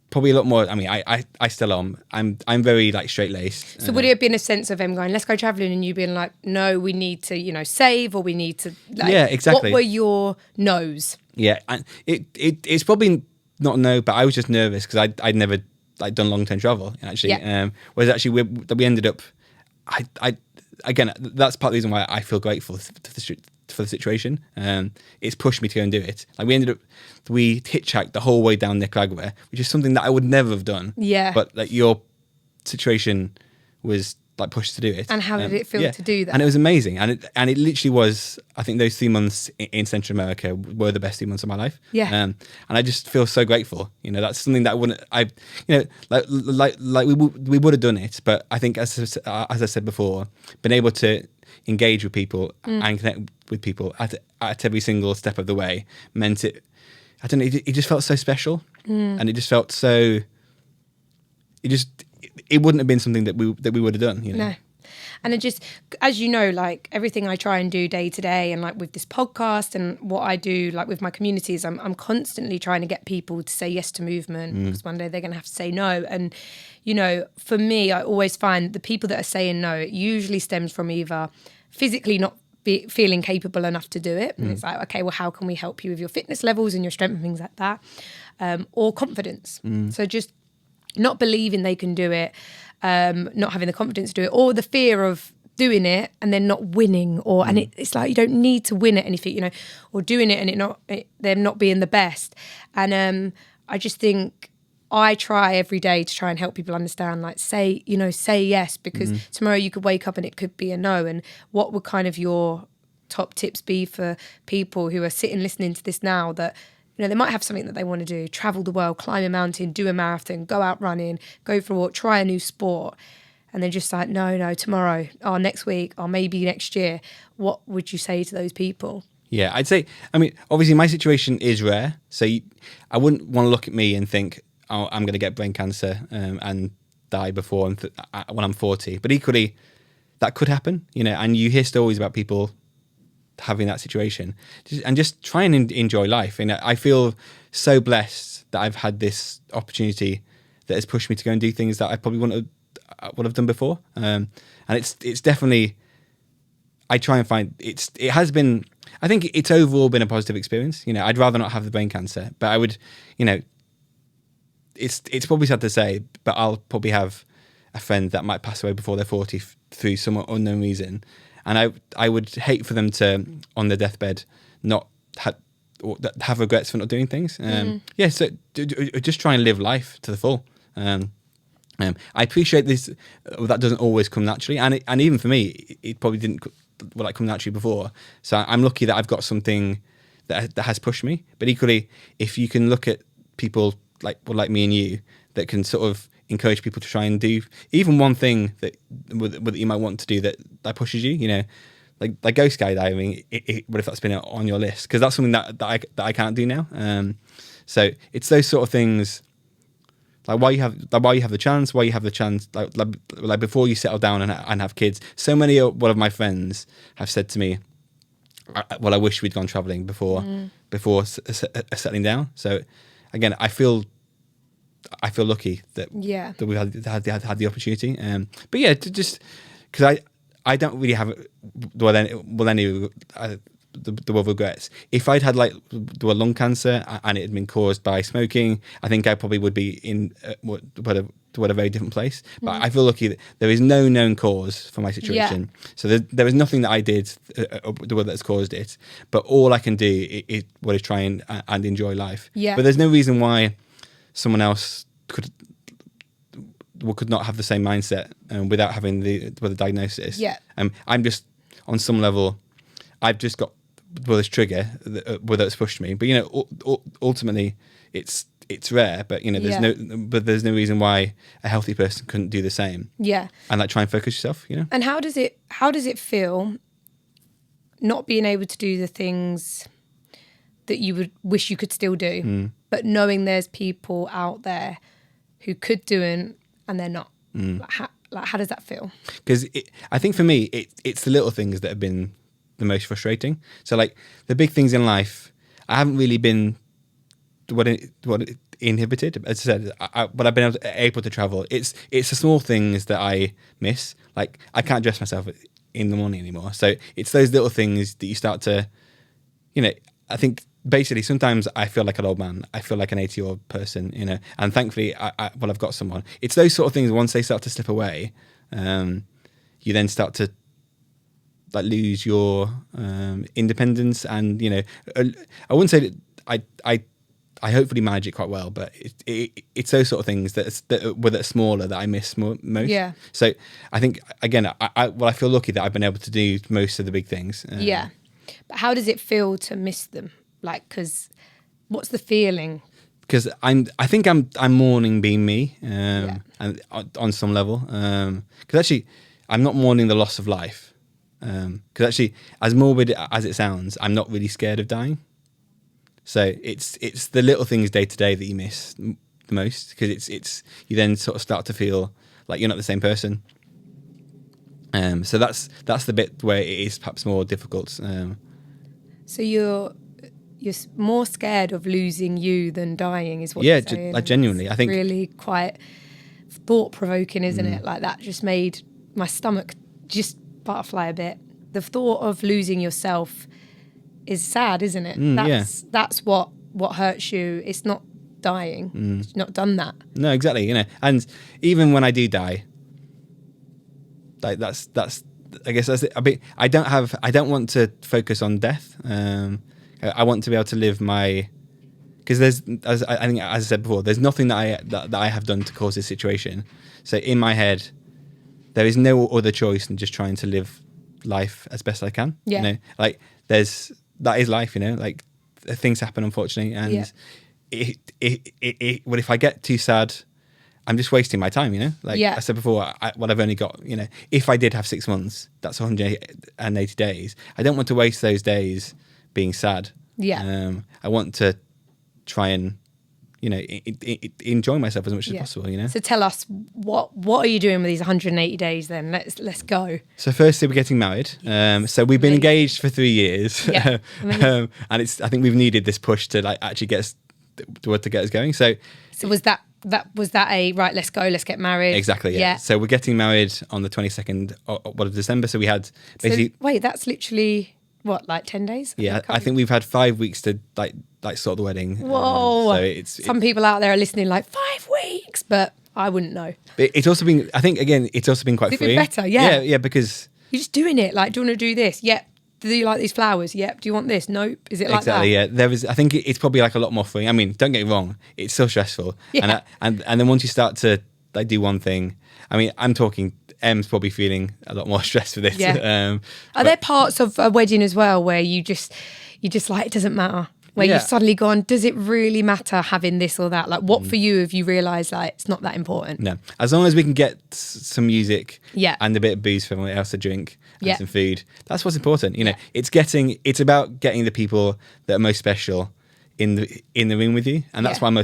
probably a lot more. I mean, I still am. I'm very like straight laced. So would it have been a sense of them going, let's go travelling, and you being like, no, we need to, save, or we need to, like, yeah, exactly. What were your no's? Yeah, and it's probably not no, but I was just nervous because I'd never like done long term travel actually. Whereas actually we ended up, again, that's part of the reason why I feel grateful for the situation. It's pushed me to go and do it. Like we hitchhiked the whole way down Nicaragua, which is something that I would never have done. Yeah. But like your situation was like pushed to do it. And how did it feel to do that? And it was amazing. And it literally was, I think those 3 months in Central America were the best 3 months of my life. Yeah. And I just feel so grateful. That's something that we would have done it, but I think as I said before, been able to engage with people and connect with people at every single step of the way meant it. I don't know. It just felt so special, and it just felt so. It wouldn't have been something that we would have done. No. And it just, as you know, like everything I try and do day to day, and like with this podcast and what I do, like with my communities, I'm constantly trying to get people to say yes to movement, because one day they're going to have to say no. And, for me, I always find the people that are saying no, it usually stems from either physically not feeling capable enough to do it. And it's like, okay, well, how can we help you with your fitness levels and your strength and things like that? Or confidence. So just not believing they can do it, not having the confidence to do it, or the fear of doing it and then not winning, and it's like you don't need to win at anything, or doing it and them not being the best. And I just think I try every day to try and help people understand, like say yes, because tomorrow you could wake up and it could be a no. And what would kind of your top tips be for people who are sitting listening to this now that they might have something that they want to do, travel the world, climb a mountain, do a marathon, go out running, go for a walk, try a new sport, and they're just like, no, tomorrow, or next week, or maybe next year. What would you say to those people? Yeah, I'd say, I mean, obviously my situation is rare, so I wouldn't want to look at me and think, oh, I'm going to get brain cancer and die before when I'm 40. But equally, that could happen, and you hear stories about people having that situation, and just try and enjoy life. And I feel so blessed that I've had this opportunity that has pushed me to go and do things that I probably would have done before. And it's definitely, I try and find it has been, I think it's overall been a positive experience. I'd rather not have the brain cancer, but I would, it's probably sad to say, but I'll probably have a friend that might pass away before they're 40 through some unknown reason. And I would hate for them to, on their deathbed, not or that have regrets for not doing things. So just try and live life to the full. I appreciate this. That doesn't always come naturally, and even for me, it probably didn't come naturally before. So I'm lucky that I've got something that has pushed me. But equally, if you can look at people like me and you that can sort of encourage people to try and do even one thing that you might want to do that pushes you, like go skydiving. What if that's been on your list? Because that's something that I can't do now. So it's those sort of things. Like while you have the chance, like before you settle down and have kids. So many of one of my friends have said to me, "Well, I wish we'd gone traveling before settling down." So again, I feel lucky that we had the opportunity. But yeah, just because I don't really have the regrets. If I'd had lung cancer and it had been caused by smoking, I think I probably would be in a very different place. But I feel lucky that there is no known cause for my situation. So there is nothing that I did that's caused it. But all I can do is try and enjoy life. Yeah. But there's no reason why someone else could not have the same mindset without having the diagnosis. Yeah. I'm just on some level, I've just got this trigger whether it's pushed me. But ultimately, it's rare. But there's no reason why a healthy person couldn't do the same. Yeah. And try and focus yourself. And how does it feel not being able to do the things that you would wish you could still do, but knowing there's people out there who could do it and they're not? How does that feel? Because I think for me, it's the little things that have been the most frustrating. So like the big things in life, I haven't really been inhibited. As I said, but I've been able to travel. It's the small things that I miss. Like I can't dress myself in the morning anymore. So it's those little things that you start to, I think basically sometimes I feel like an old man. I feel like an 80-year-old person, and thankfully I've got someone. It's those sort of things, once they start to slip away, you then start to lose your independence. And I wouldn't say that I hopefully manage it quite well, but it's those sort of things that are smaller that I miss most. Yeah. So I think again, I feel lucky that I've been able to do most of the big things. But how does it feel to miss them? Because what's the feeling? Because I think I'm mourning being me, and on some level. Because actually, I'm not mourning the loss of life. Because actually, as morbid as it sounds, I'm not really scared of dying. So it's the little things day to day that you miss the most, because it's you then sort of start to feel like you're not the same person. So that's the bit where it is perhaps more difficult. So you're more scared of losing you than dying, is what you're saying? Yeah, genuinely, I think really quite thought provoking, isn't it? Like that just made my stomach just butterfly a bit. The thought of losing yourself is sad, isn't it? That's what hurts you. It's not dying. You've not done that. No, exactly. And even when I do die, like that's I guess that's it. I don't want to focus on death. I want to be able to live because there's, as I said before, there's nothing that I have done to cause this situation. So in my head, there is no other choice than just trying to live life as best I can. Yeah. Like that is life. Like things happen, unfortunately, and well, if I get too sad, I'm just wasting my time, I said before, I've only got, if I did have 6 months, that's 180 days. I don't want to waste those days being sad. Yeah. I want to try and, enjoy myself as much as possible, So tell us, what are you doing with these 180 days then? Let's go. So firstly, we're getting married. So we've been engaged for 3 years. Yeah. And I think we've needed this push to actually get us going. So was that a right, let's go, let's get married? Exactly, yeah. So we're getting married on the 22nd of December. So we had basically... So, wait, that's literally, what, like 10 days? I think we've had 5 weeks to sort the wedding. Whoa. So some people out there are listening like 5 weeks, but I wouldn't know. But it's also been, I think, again, it's also been quite freeing. Been better, yeah. Yeah, because... You're just doing it, like, do you want to do this? Yeah, do you like these flowers? Yep. Do you want this? Nope. Is it like Exactly. that? Yeah. There is. I think it's probably like a lot more free. I mean, don't get me wrong. It's still stressful. Yeah. And then once you start to like do one thing, I mean, I'm talking. Em's probably feeling a lot more stressed for this. Yeah. Are there parts of a wedding as well where you just like, it doesn't matter? Where you've suddenly gone, does it really matter having this or that? Like, what for you have you realised like it's not that important? No, as long as we can get some music, Yeah. and a bit of booze for everyone else to drink, and Yeah. some food. That's what's important. You know, it's about getting the people that are most special in the room with you, and that's what I'm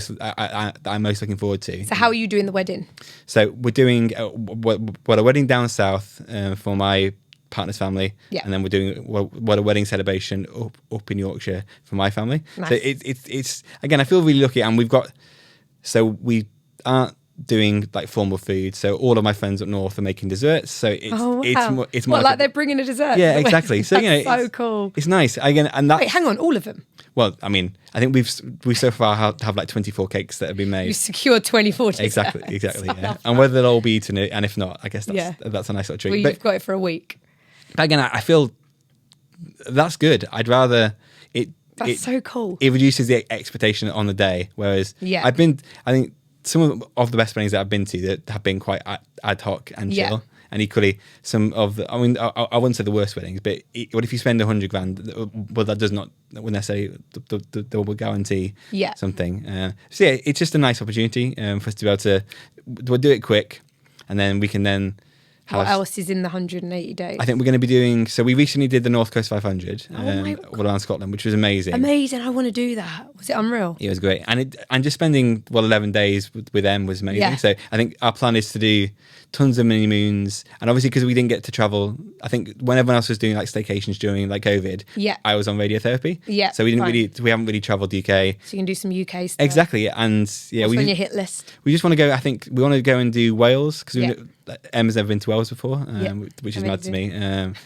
most looking forward to. So how are you doing the wedding? So we're doing a wedding down south for my partner's family, and then we're doing a wedding celebration up in Yorkshire for my family. Nice. So it's again, I feel really lucky, and we aren't doing like formal food. So all of my friends up north are making desserts. So it's more like they're bringing a dessert. Yeah, exactly. So you know, so cool. It's nice again, and that. Wait, hang on, all of them. Well, I mean, I think we so far have like 24 cakes that have been made. You secured 24 desserts. Exactly. Yeah. And whether they'll all be eaten, and if not, I guess that's a nice little treat. Well, you've got it for a week. But again, I feel that's good. I'd rather it. That's so cool. It reduces the expectation on the day. Whereas I think some of the best weddings that I've been to that have been quite ad hoc and chill. Yeah. And equally, some of the, I mean, I wouldn't say the worst weddings, but what if you spend $100,000? Well, that does not necessarily they will guarantee something. So yeah, it's just a nice opportunity for us to be able to we'll do it quick, and then we can then. What else is in the 180 days? I think we're going to be doing. So we recently did the North Coast 500 all around Scotland, which was amazing. Amazing! I want to do that. Was it unreal? It was great, and just spending 11 days with them was amazing. Yeah. So I think our plan is to do tons of mini moons, and obviously because we didn't get to travel, I think when everyone else was doing like staycations during like COVID, I was on radiotherapy. Yeah, so we haven't really travelled UK. So you can do some UK stuff. Exactly, and What's on your hit list? We just want to go. I think we want to go and do Wales because Emma's never been to Wales before, which is mad to me. And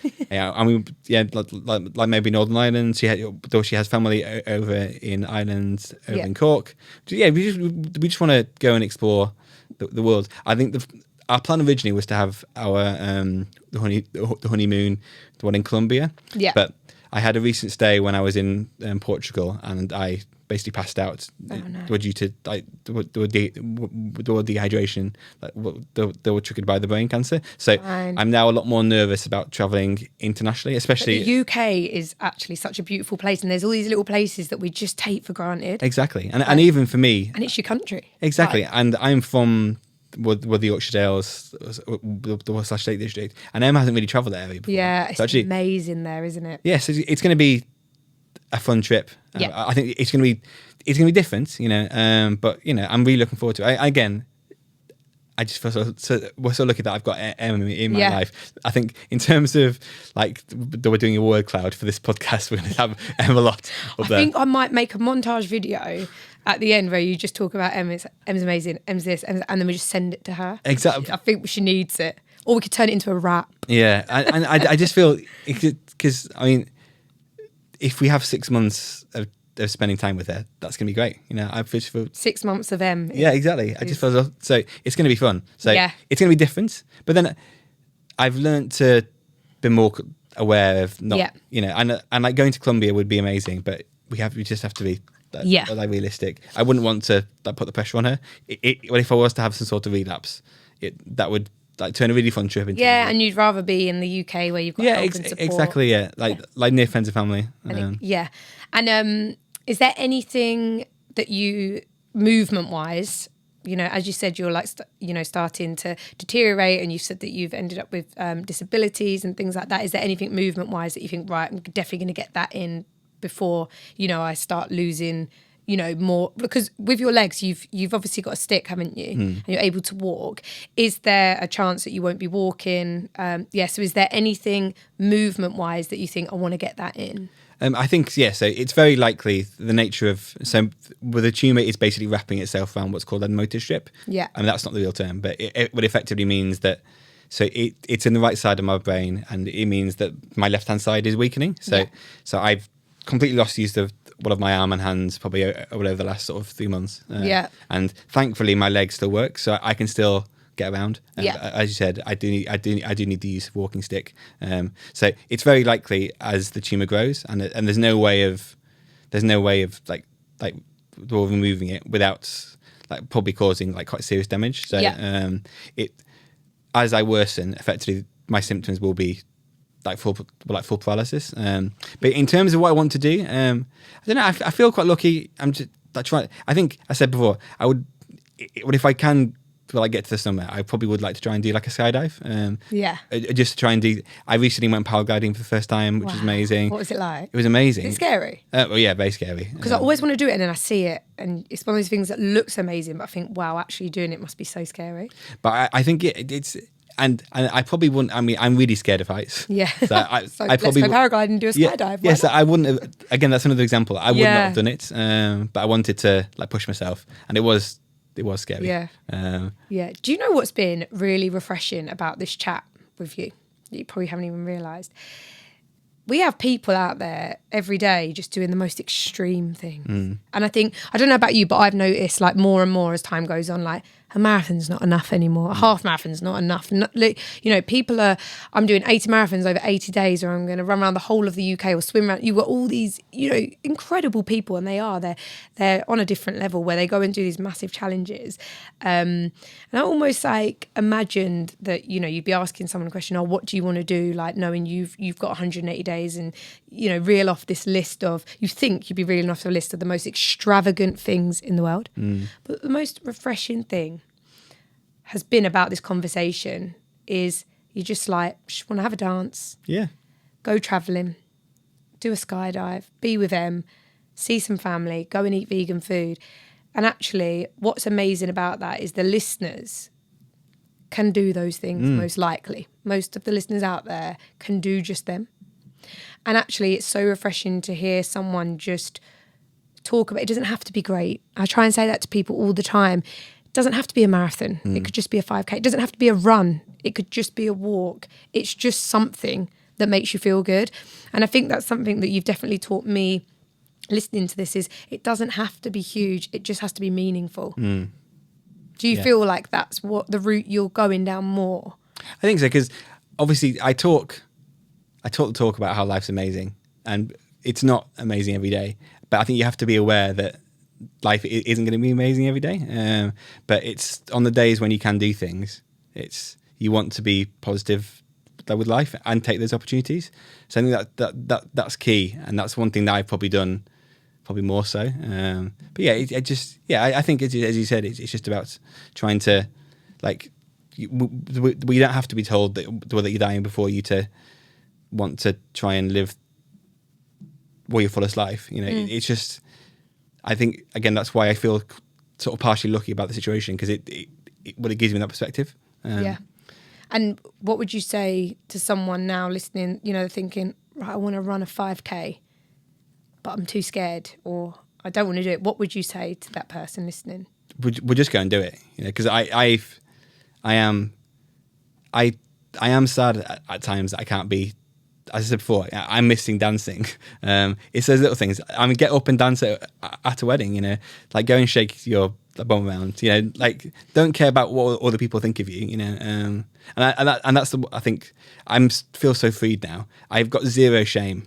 like maybe Northern Ireland. She has family over in Ireland, over in Cork. We just want to go and explore the world. I think our plan originally was to have our the honeymoon, the one in Colombia. Yeah. But I had a recent stay when I was in Portugal, and I basically passed out due to like the dehydration that were triggered by the brain cancer. So I'm now a lot more nervous about travelling internationally, especially. But the UK is actually such a beautiful place, and there's all these little places that we just take for granted. Exactly, and even for me, and it's your country. Exactly, and I'm from. The Yorkshire Dales, the / Lake District, and Em hasn't really travelled that area before. Yeah, it's actually amazing there, isn't it? Yes, it's going to be a fun trip. I think it's going to be different, you know. But you know, I'm really looking forward to it. I just feel we're so lucky that I've got Em in my life. I think in terms of like we're doing a word cloud for this podcast, we're going to have Em a lot up there. I think I might make a montage video at the end where you just talk about Em's amazing, Em's this, and then we just send it to her. Exactly. I think she needs it. Or we could turn it into a rap. Yeah, and I just feel, because, I mean, if we have 6 months of spending time with her, that's going to be great. You know, I just feel... 6 months of Em. Yeah, exactly. I just feel, so it's going to be fun. So it's going to be different. But then I've learned to be more aware of not, you know, and like going to Colombia would be amazing, but we just have to be... like realistic. I wouldn't want to like put the pressure on her. If I was to have some sort of relapse, that would like turn a really fun trip into. Yeah, and you'd rather be in the UK where you've got help and support. Exactly. Yeah, like near friends and family. And is there anything that you movement wise? You know, as you said, you're like starting to deteriorate, and you said that you've ended up with disabilities and things like that. Is there anything movement wise that you think, right, I'm definitely going to get that in before, you know, I start losing, you know, more? Because with your legs, you've obviously got a stick, haven't you? And you're able to walk. Is there a chance that you won't be walking? So is there anything movement wise that you think I want to get that in? I think, so it's very likely the nature of, so with a tumour, it's basically wrapping itself around what's called a motor strip. Yeah. I mean, that's not the real term, but it effectively means that, so it's in the right side of my brain, and it means that my left-hand side is weakening. So I've completely lost use of one of my arm and hands probably over the last sort of 3 months. And thankfully my legs still work, so I can still get around. Yeah. As you said, I do need the use of walking stick. So it's very likely as the tumour grows, and there's no way of like removing it without like probably causing like quite serious damage. So it as I worsen, effectively my symptoms will be like full paralysis. But in terms of what I want to do, I don't know. I feel quite lucky. I'm just like trying. I think I said before I would if I can. Well, I get to the summit, I probably would like to try and do like a skydive. Just to try and do. I recently went paragliding for the first time, which was amazing. What was it like? It was amazing. Is it scary? Well, yeah, very scary. Because I always want to do it and then I see it and it's one of those things that looks amazing, but I think, wow, actually doing it must be so scary. But I think it's. And I probably wouldn't. I mean, I'm really scared of heights. Yeah. So I let's probably go paraglide and do a skydive. Yes, I wouldn't have. Again, that's another example. I would not have done it, but I wanted to like push myself, and it was scary. Yeah. Do you know what's been really refreshing about this chat with you? You probably haven't even realised. We have people out there every day just doing the most extreme things. And I think, I don't know about you, but I've noticed like more and more as time goes on, like a marathon's not enough anymore. A half marathon's not enough. People are, I'm doing 80 marathons over 80 days, or I'm going to run around the whole of the UK or swim around. You've got all these, incredible people, and they're on a different level where they go and do these massive challenges. And I almost like imagined that, you'd be asking someone a question, what do you want to do? Like knowing you've got 180 days and, reel off this list of, you think you'd be reeling off a list of the most extravagant things in the world. But the most refreshing thing has been about this conversation is you just want to have a dance, go travelling, do a skydive, be with them, see some family, go and eat vegan food. And actually what's amazing about that is the listeners can do those things. Most likely most of the listeners out there can do just them. And actually it's so refreshing to hear someone just talk about it. Doesn't have to be great. I try and say that to people all the time. It doesn't have to be a marathon. It could just be a 5K. It doesn't have to be a run. It could just be a walk. It's just something that makes you feel good. And I think that's something that you've definitely taught me listening to this is it doesn't have to be huge. It just has to be meaningful. Do you feel like that's what the route you're going down more? I think so, because obviously I talk the talk about how life's amazing, and it's not amazing every day. But I think you have to be aware that life isn't going to be amazing every day. But it's on the days when you can do things, you want to be positive with life and take those opportunities. So I think that's key, and that's one thing that I've probably done more so. But yeah, I think as you said, it's just about trying to like we don't have to be told that you're dying before you to want to try and live your fullest life. It's just, I think again that's why I feel sort of partially lucky about the situation, because it gives me that perspective. And what would you say to someone now listening, thinking, right, I want to run a 5K, but I'm too scared, or I don't want to do it? What would you say to that person listening? We'll just go and do it, because I am sad at times that I can't be. As I said before, I'm missing dancing. It's those little things. I mean, get up and dance at a wedding, like go and shake your bum around, like don't care about what other people think of you, and that's I think I feel so freed now. I've got zero shame,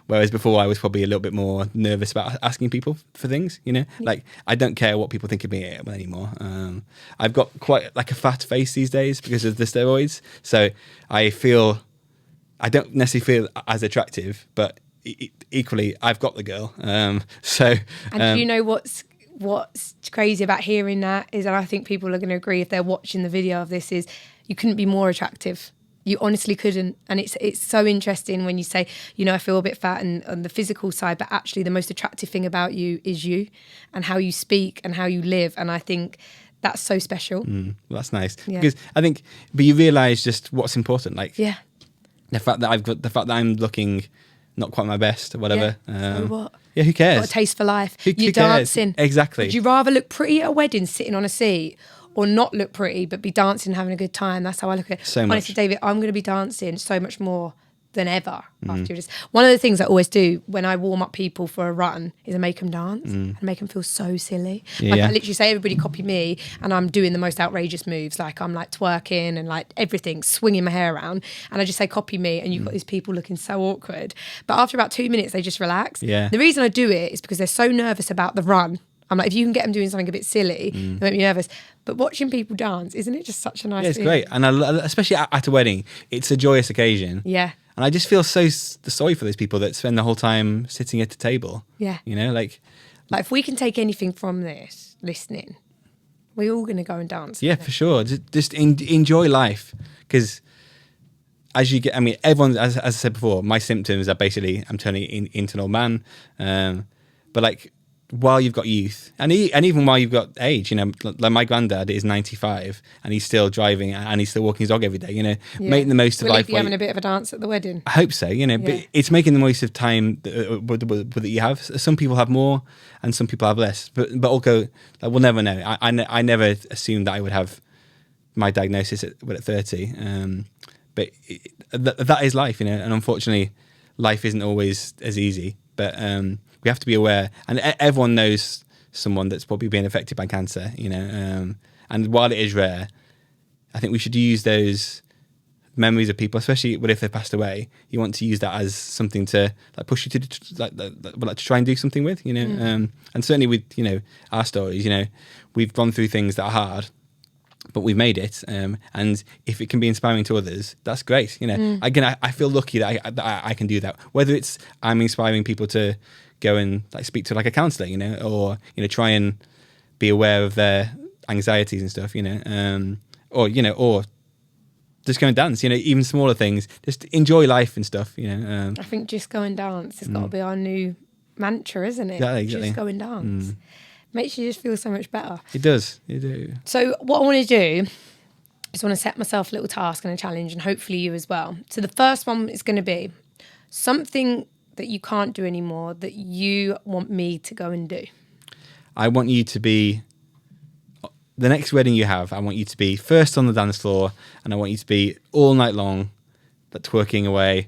whereas before I was probably a little bit more nervous about asking people for things, like I don't care what people think of me anymore. I've got quite like a fat face these days because of the steroids, so I don't necessarily feel as attractive, but equally, I've got the girl. And do you know what's crazy about hearing that is, and I think people are going to agree if they're watching the video of this, is you couldn't be more attractive. You honestly couldn't. And it's so interesting when you say, I feel a bit fat and on the physical side, but actually the most attractive thing about you is you and how you speak and how you live. And I think that's so special. Well, that's nice. Yeah. Because I think, but you realise just what's important. Like, the fact that I'm looking not quite my best or whatever. So what? Yeah, who cares? Got a taste for life. You're cares? Dancing. Exactly. Would you rather look pretty at a wedding sitting on a seat, or not look pretty but be dancing and having a good time? That's how I look at it. So much. Honestly, David, I'm going to be dancing so much more than ever after just one of the things I always do when I warm up people for a run is I make them dance and make them feel so silly. Yeah, like yeah. I literally say, everybody copy me, and I'm doing the most outrageous moves, like I'm like twerking and like everything, swinging my hair around, and I just say copy me, and you've got these people looking so awkward, but after about 2 minutes they just relax. Yeah. The reason I do it is because they're so nervous about the run. I'm like, if you can get them doing something a bit silly, they make me nervous. But watching people dance, isn't it just such a nice Yeah, it's feeling? great. And especially at a wedding, it's a joyous occasion. Yeah. And I just feel so sorry for those people that spend the whole time sitting at a table. Yeah. You know, like If we can take anything from this, listening, we're all going to go and dance. yeah, for sure. Just enjoy life, because as you get, I mean, everyone, as I said before, my symptoms are basically I'm turning into an old man. But like, while you've got youth, and even while you've got age, you know, like my granddad is 95 and he's still driving and he's still walking his dog every day. You know, making the most of Will life. he be having a bit of a dance at the wedding? I hope so, you know, but it's making the most of time that you have. Some people have more and some people have less, but also, like, we'll never know. I never assumed that I would have my diagnosis at 30. But that is life, you know, and unfortunately life isn't always as easy, but we have to be aware, and everyone knows someone that's probably been affected by cancer, you know, and while it is rare, I think we should use those memories of people, especially if they've passed away. You want to use that as something to like push you to try and do something with, you know. And certainly with, you know, our stories, you know, we've gone through things that are hard, but we've made it. And if it can be inspiring to others, that's great. You know, again, I feel lucky that I can do that. Whether it's I'm inspiring people to go and like speak to like a counsellor, you know, or, you know, try and be aware of their anxieties and stuff, you know, or, you know, or just go and dance, you know, even smaller things, just enjoy life and stuff, you know. I think just go and dance has got to be our new mantra, isn't it? Yeah, exactly. Just go and dance. Makes you just feel so much better. It does. You do. So what I want to do is I want to set myself a little task and a challenge, and hopefully you as well. So the first one is going to be something that you can't do anymore that you want me to go and do. I want you to be, the next wedding you have, I want you to be first on the dance floor, and I want you to be all night long, like twerking away.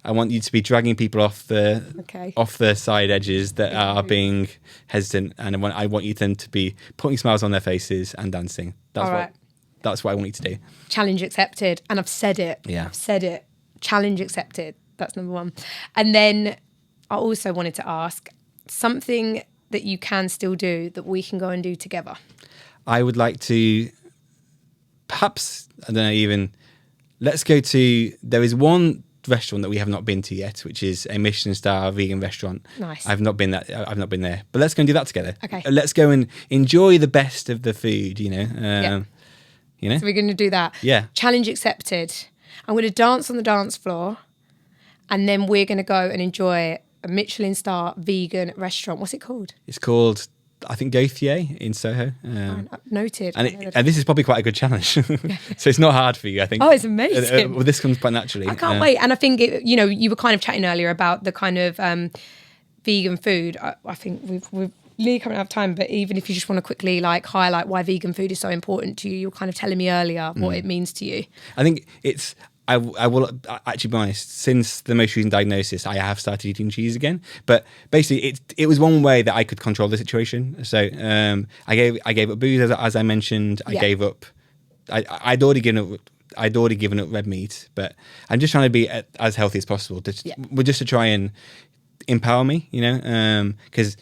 I want you to be dragging people off the side edges that are being hesitant, and I want you then to be putting smiles on their faces and dancing. That's what I want you to do. Challenge accepted. And I've said it. Yeah. I've said it. Challenge accepted. That's number one. And then I also wanted to ask something that you can still do that we can go and do together. I would like to perhaps, I don't know, even let's go to, there is one restaurant that we have not been to yet, which is a Michelin star vegan restaurant. Nice. I've not been there, but let's go and do that together. Okay. Let's go and enjoy the best of the food, you know. You know. So we're going to do that. Yeah. Challenge accepted. I'm going to dance on the dance floor, and then we're going to go and enjoy a Michelin star vegan restaurant. What's it called? It's called, I think, Gauthier in Soho. Noted. And this is probably quite a good challenge. So it's not hard for you, I think. Oh, it's amazing. Well, this comes quite naturally. I can't wait. And I think, you know, you were kind of chatting earlier about the kind of vegan food. I think we've nearly coming out of time, but even if you just want to quickly like highlight why vegan food is so important to you, you're kind of telling me earlier what it means to you. I think it's, I will actually be honest, since the most recent diagnosis, I have started eating cheese again. But basically, it was one way that I could control the situation. So I gave up booze, as I mentioned. I gave up, I'd already given up red meat, but I'm just trying to be as healthy as possible. Just to try and empower me, you know, because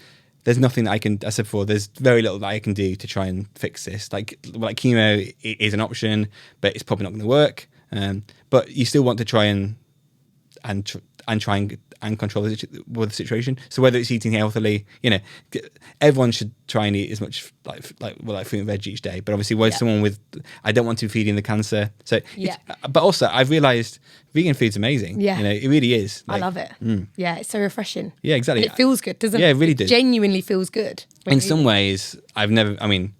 there's nothing that I can, as I said before, there's very little that I can do to try and fix this. Like chemo is an option, but it's probably not going to work. But you still want to try and try and control the situation. So whether it's eating healthily, you know, everyone should try and eat as much like fruit and veg each day. But obviously, with someone with, I don't want to be feeding the cancer. So, but also I've realised vegan food's amazing. Yeah, you know, it really is. I love it. Yeah, it's so refreshing. Yeah, exactly. And it feels good, doesn't it? Yeah, it really does. It genuinely feels good. In some ways, I've never. I mean.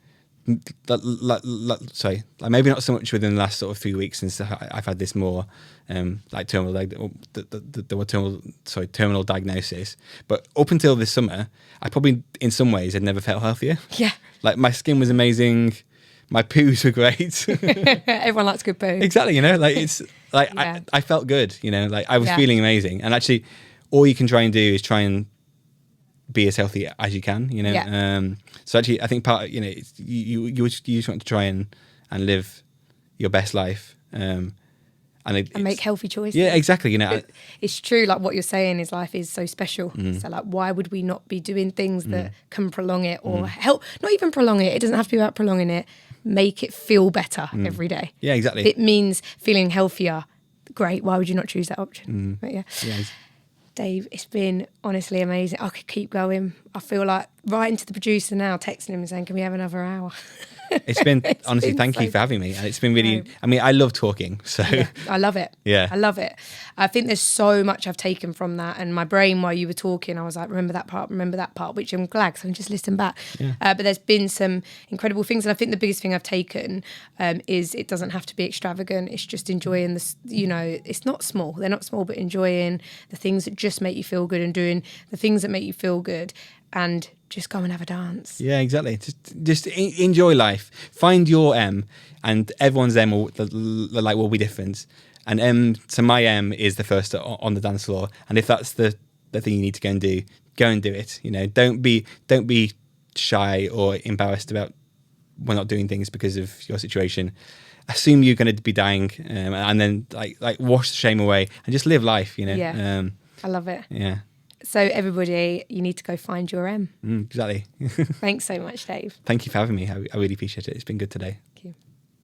Sorry, like maybe not so much within the last sort of 3 weeks since I've had this more like terminal diagnosis. But up until this summer, I probably in some ways had never felt healthier. Yeah, like my skin was amazing, My poos were great. Everyone likes good poo. Exactly, like it's like Yeah. I felt good, like I was Yeah. feeling amazing. And actually, all you can try and do is try and be as healthy as you can, Yeah. So actually, I think part, it's, you just want to try and live your best life, and make healthy choices. Yeah, exactly. It's true. Like what you're saying is life is so special. So like, why would we not be doing things that can prolong it or help? Not even prolong it. It doesn't have to be about prolonging it. Make it feel better every day. Yeah, exactly. If it means feeling healthier, great. Why would you not choose that option? But yeah. Dave, it's been honestly amazing. I could keep going. I feel like writing to the producer now, texting him and saying, can we have another hour? It's been, honestly, been thank so you for having me. And it's been really, No. I mean, I love talking. So Yeah, I love it. Yeah. I love it. I think there's so much I've taken from that. And my brain, while you were talking, I was like, remember that part, which I'm glad because I'm just listening back. But there's been some incredible things. And I think the biggest thing I've taken is it doesn't have to be extravagant. It's just enjoying this, it's not small. They're not small, but enjoying the things that just make you feel good and doing the things that make you feel good. And just go and have a dance. Yeah, exactly. Just enjoy life. Find your M, and everyone's M will be different. And M, so my M is the first on the dance floor. And if that's the thing you need to go and do it. Don't be shy or embarrassed about we're not doing things because of your situation. Assume you're going to be dying, and then like wash the shame away and just live life. Yeah. I love it. Yeah. So everybody, you need to go find your M. Exactly. Thanks so much, Dave. Thank you for having me. I really appreciate it. It's been good today.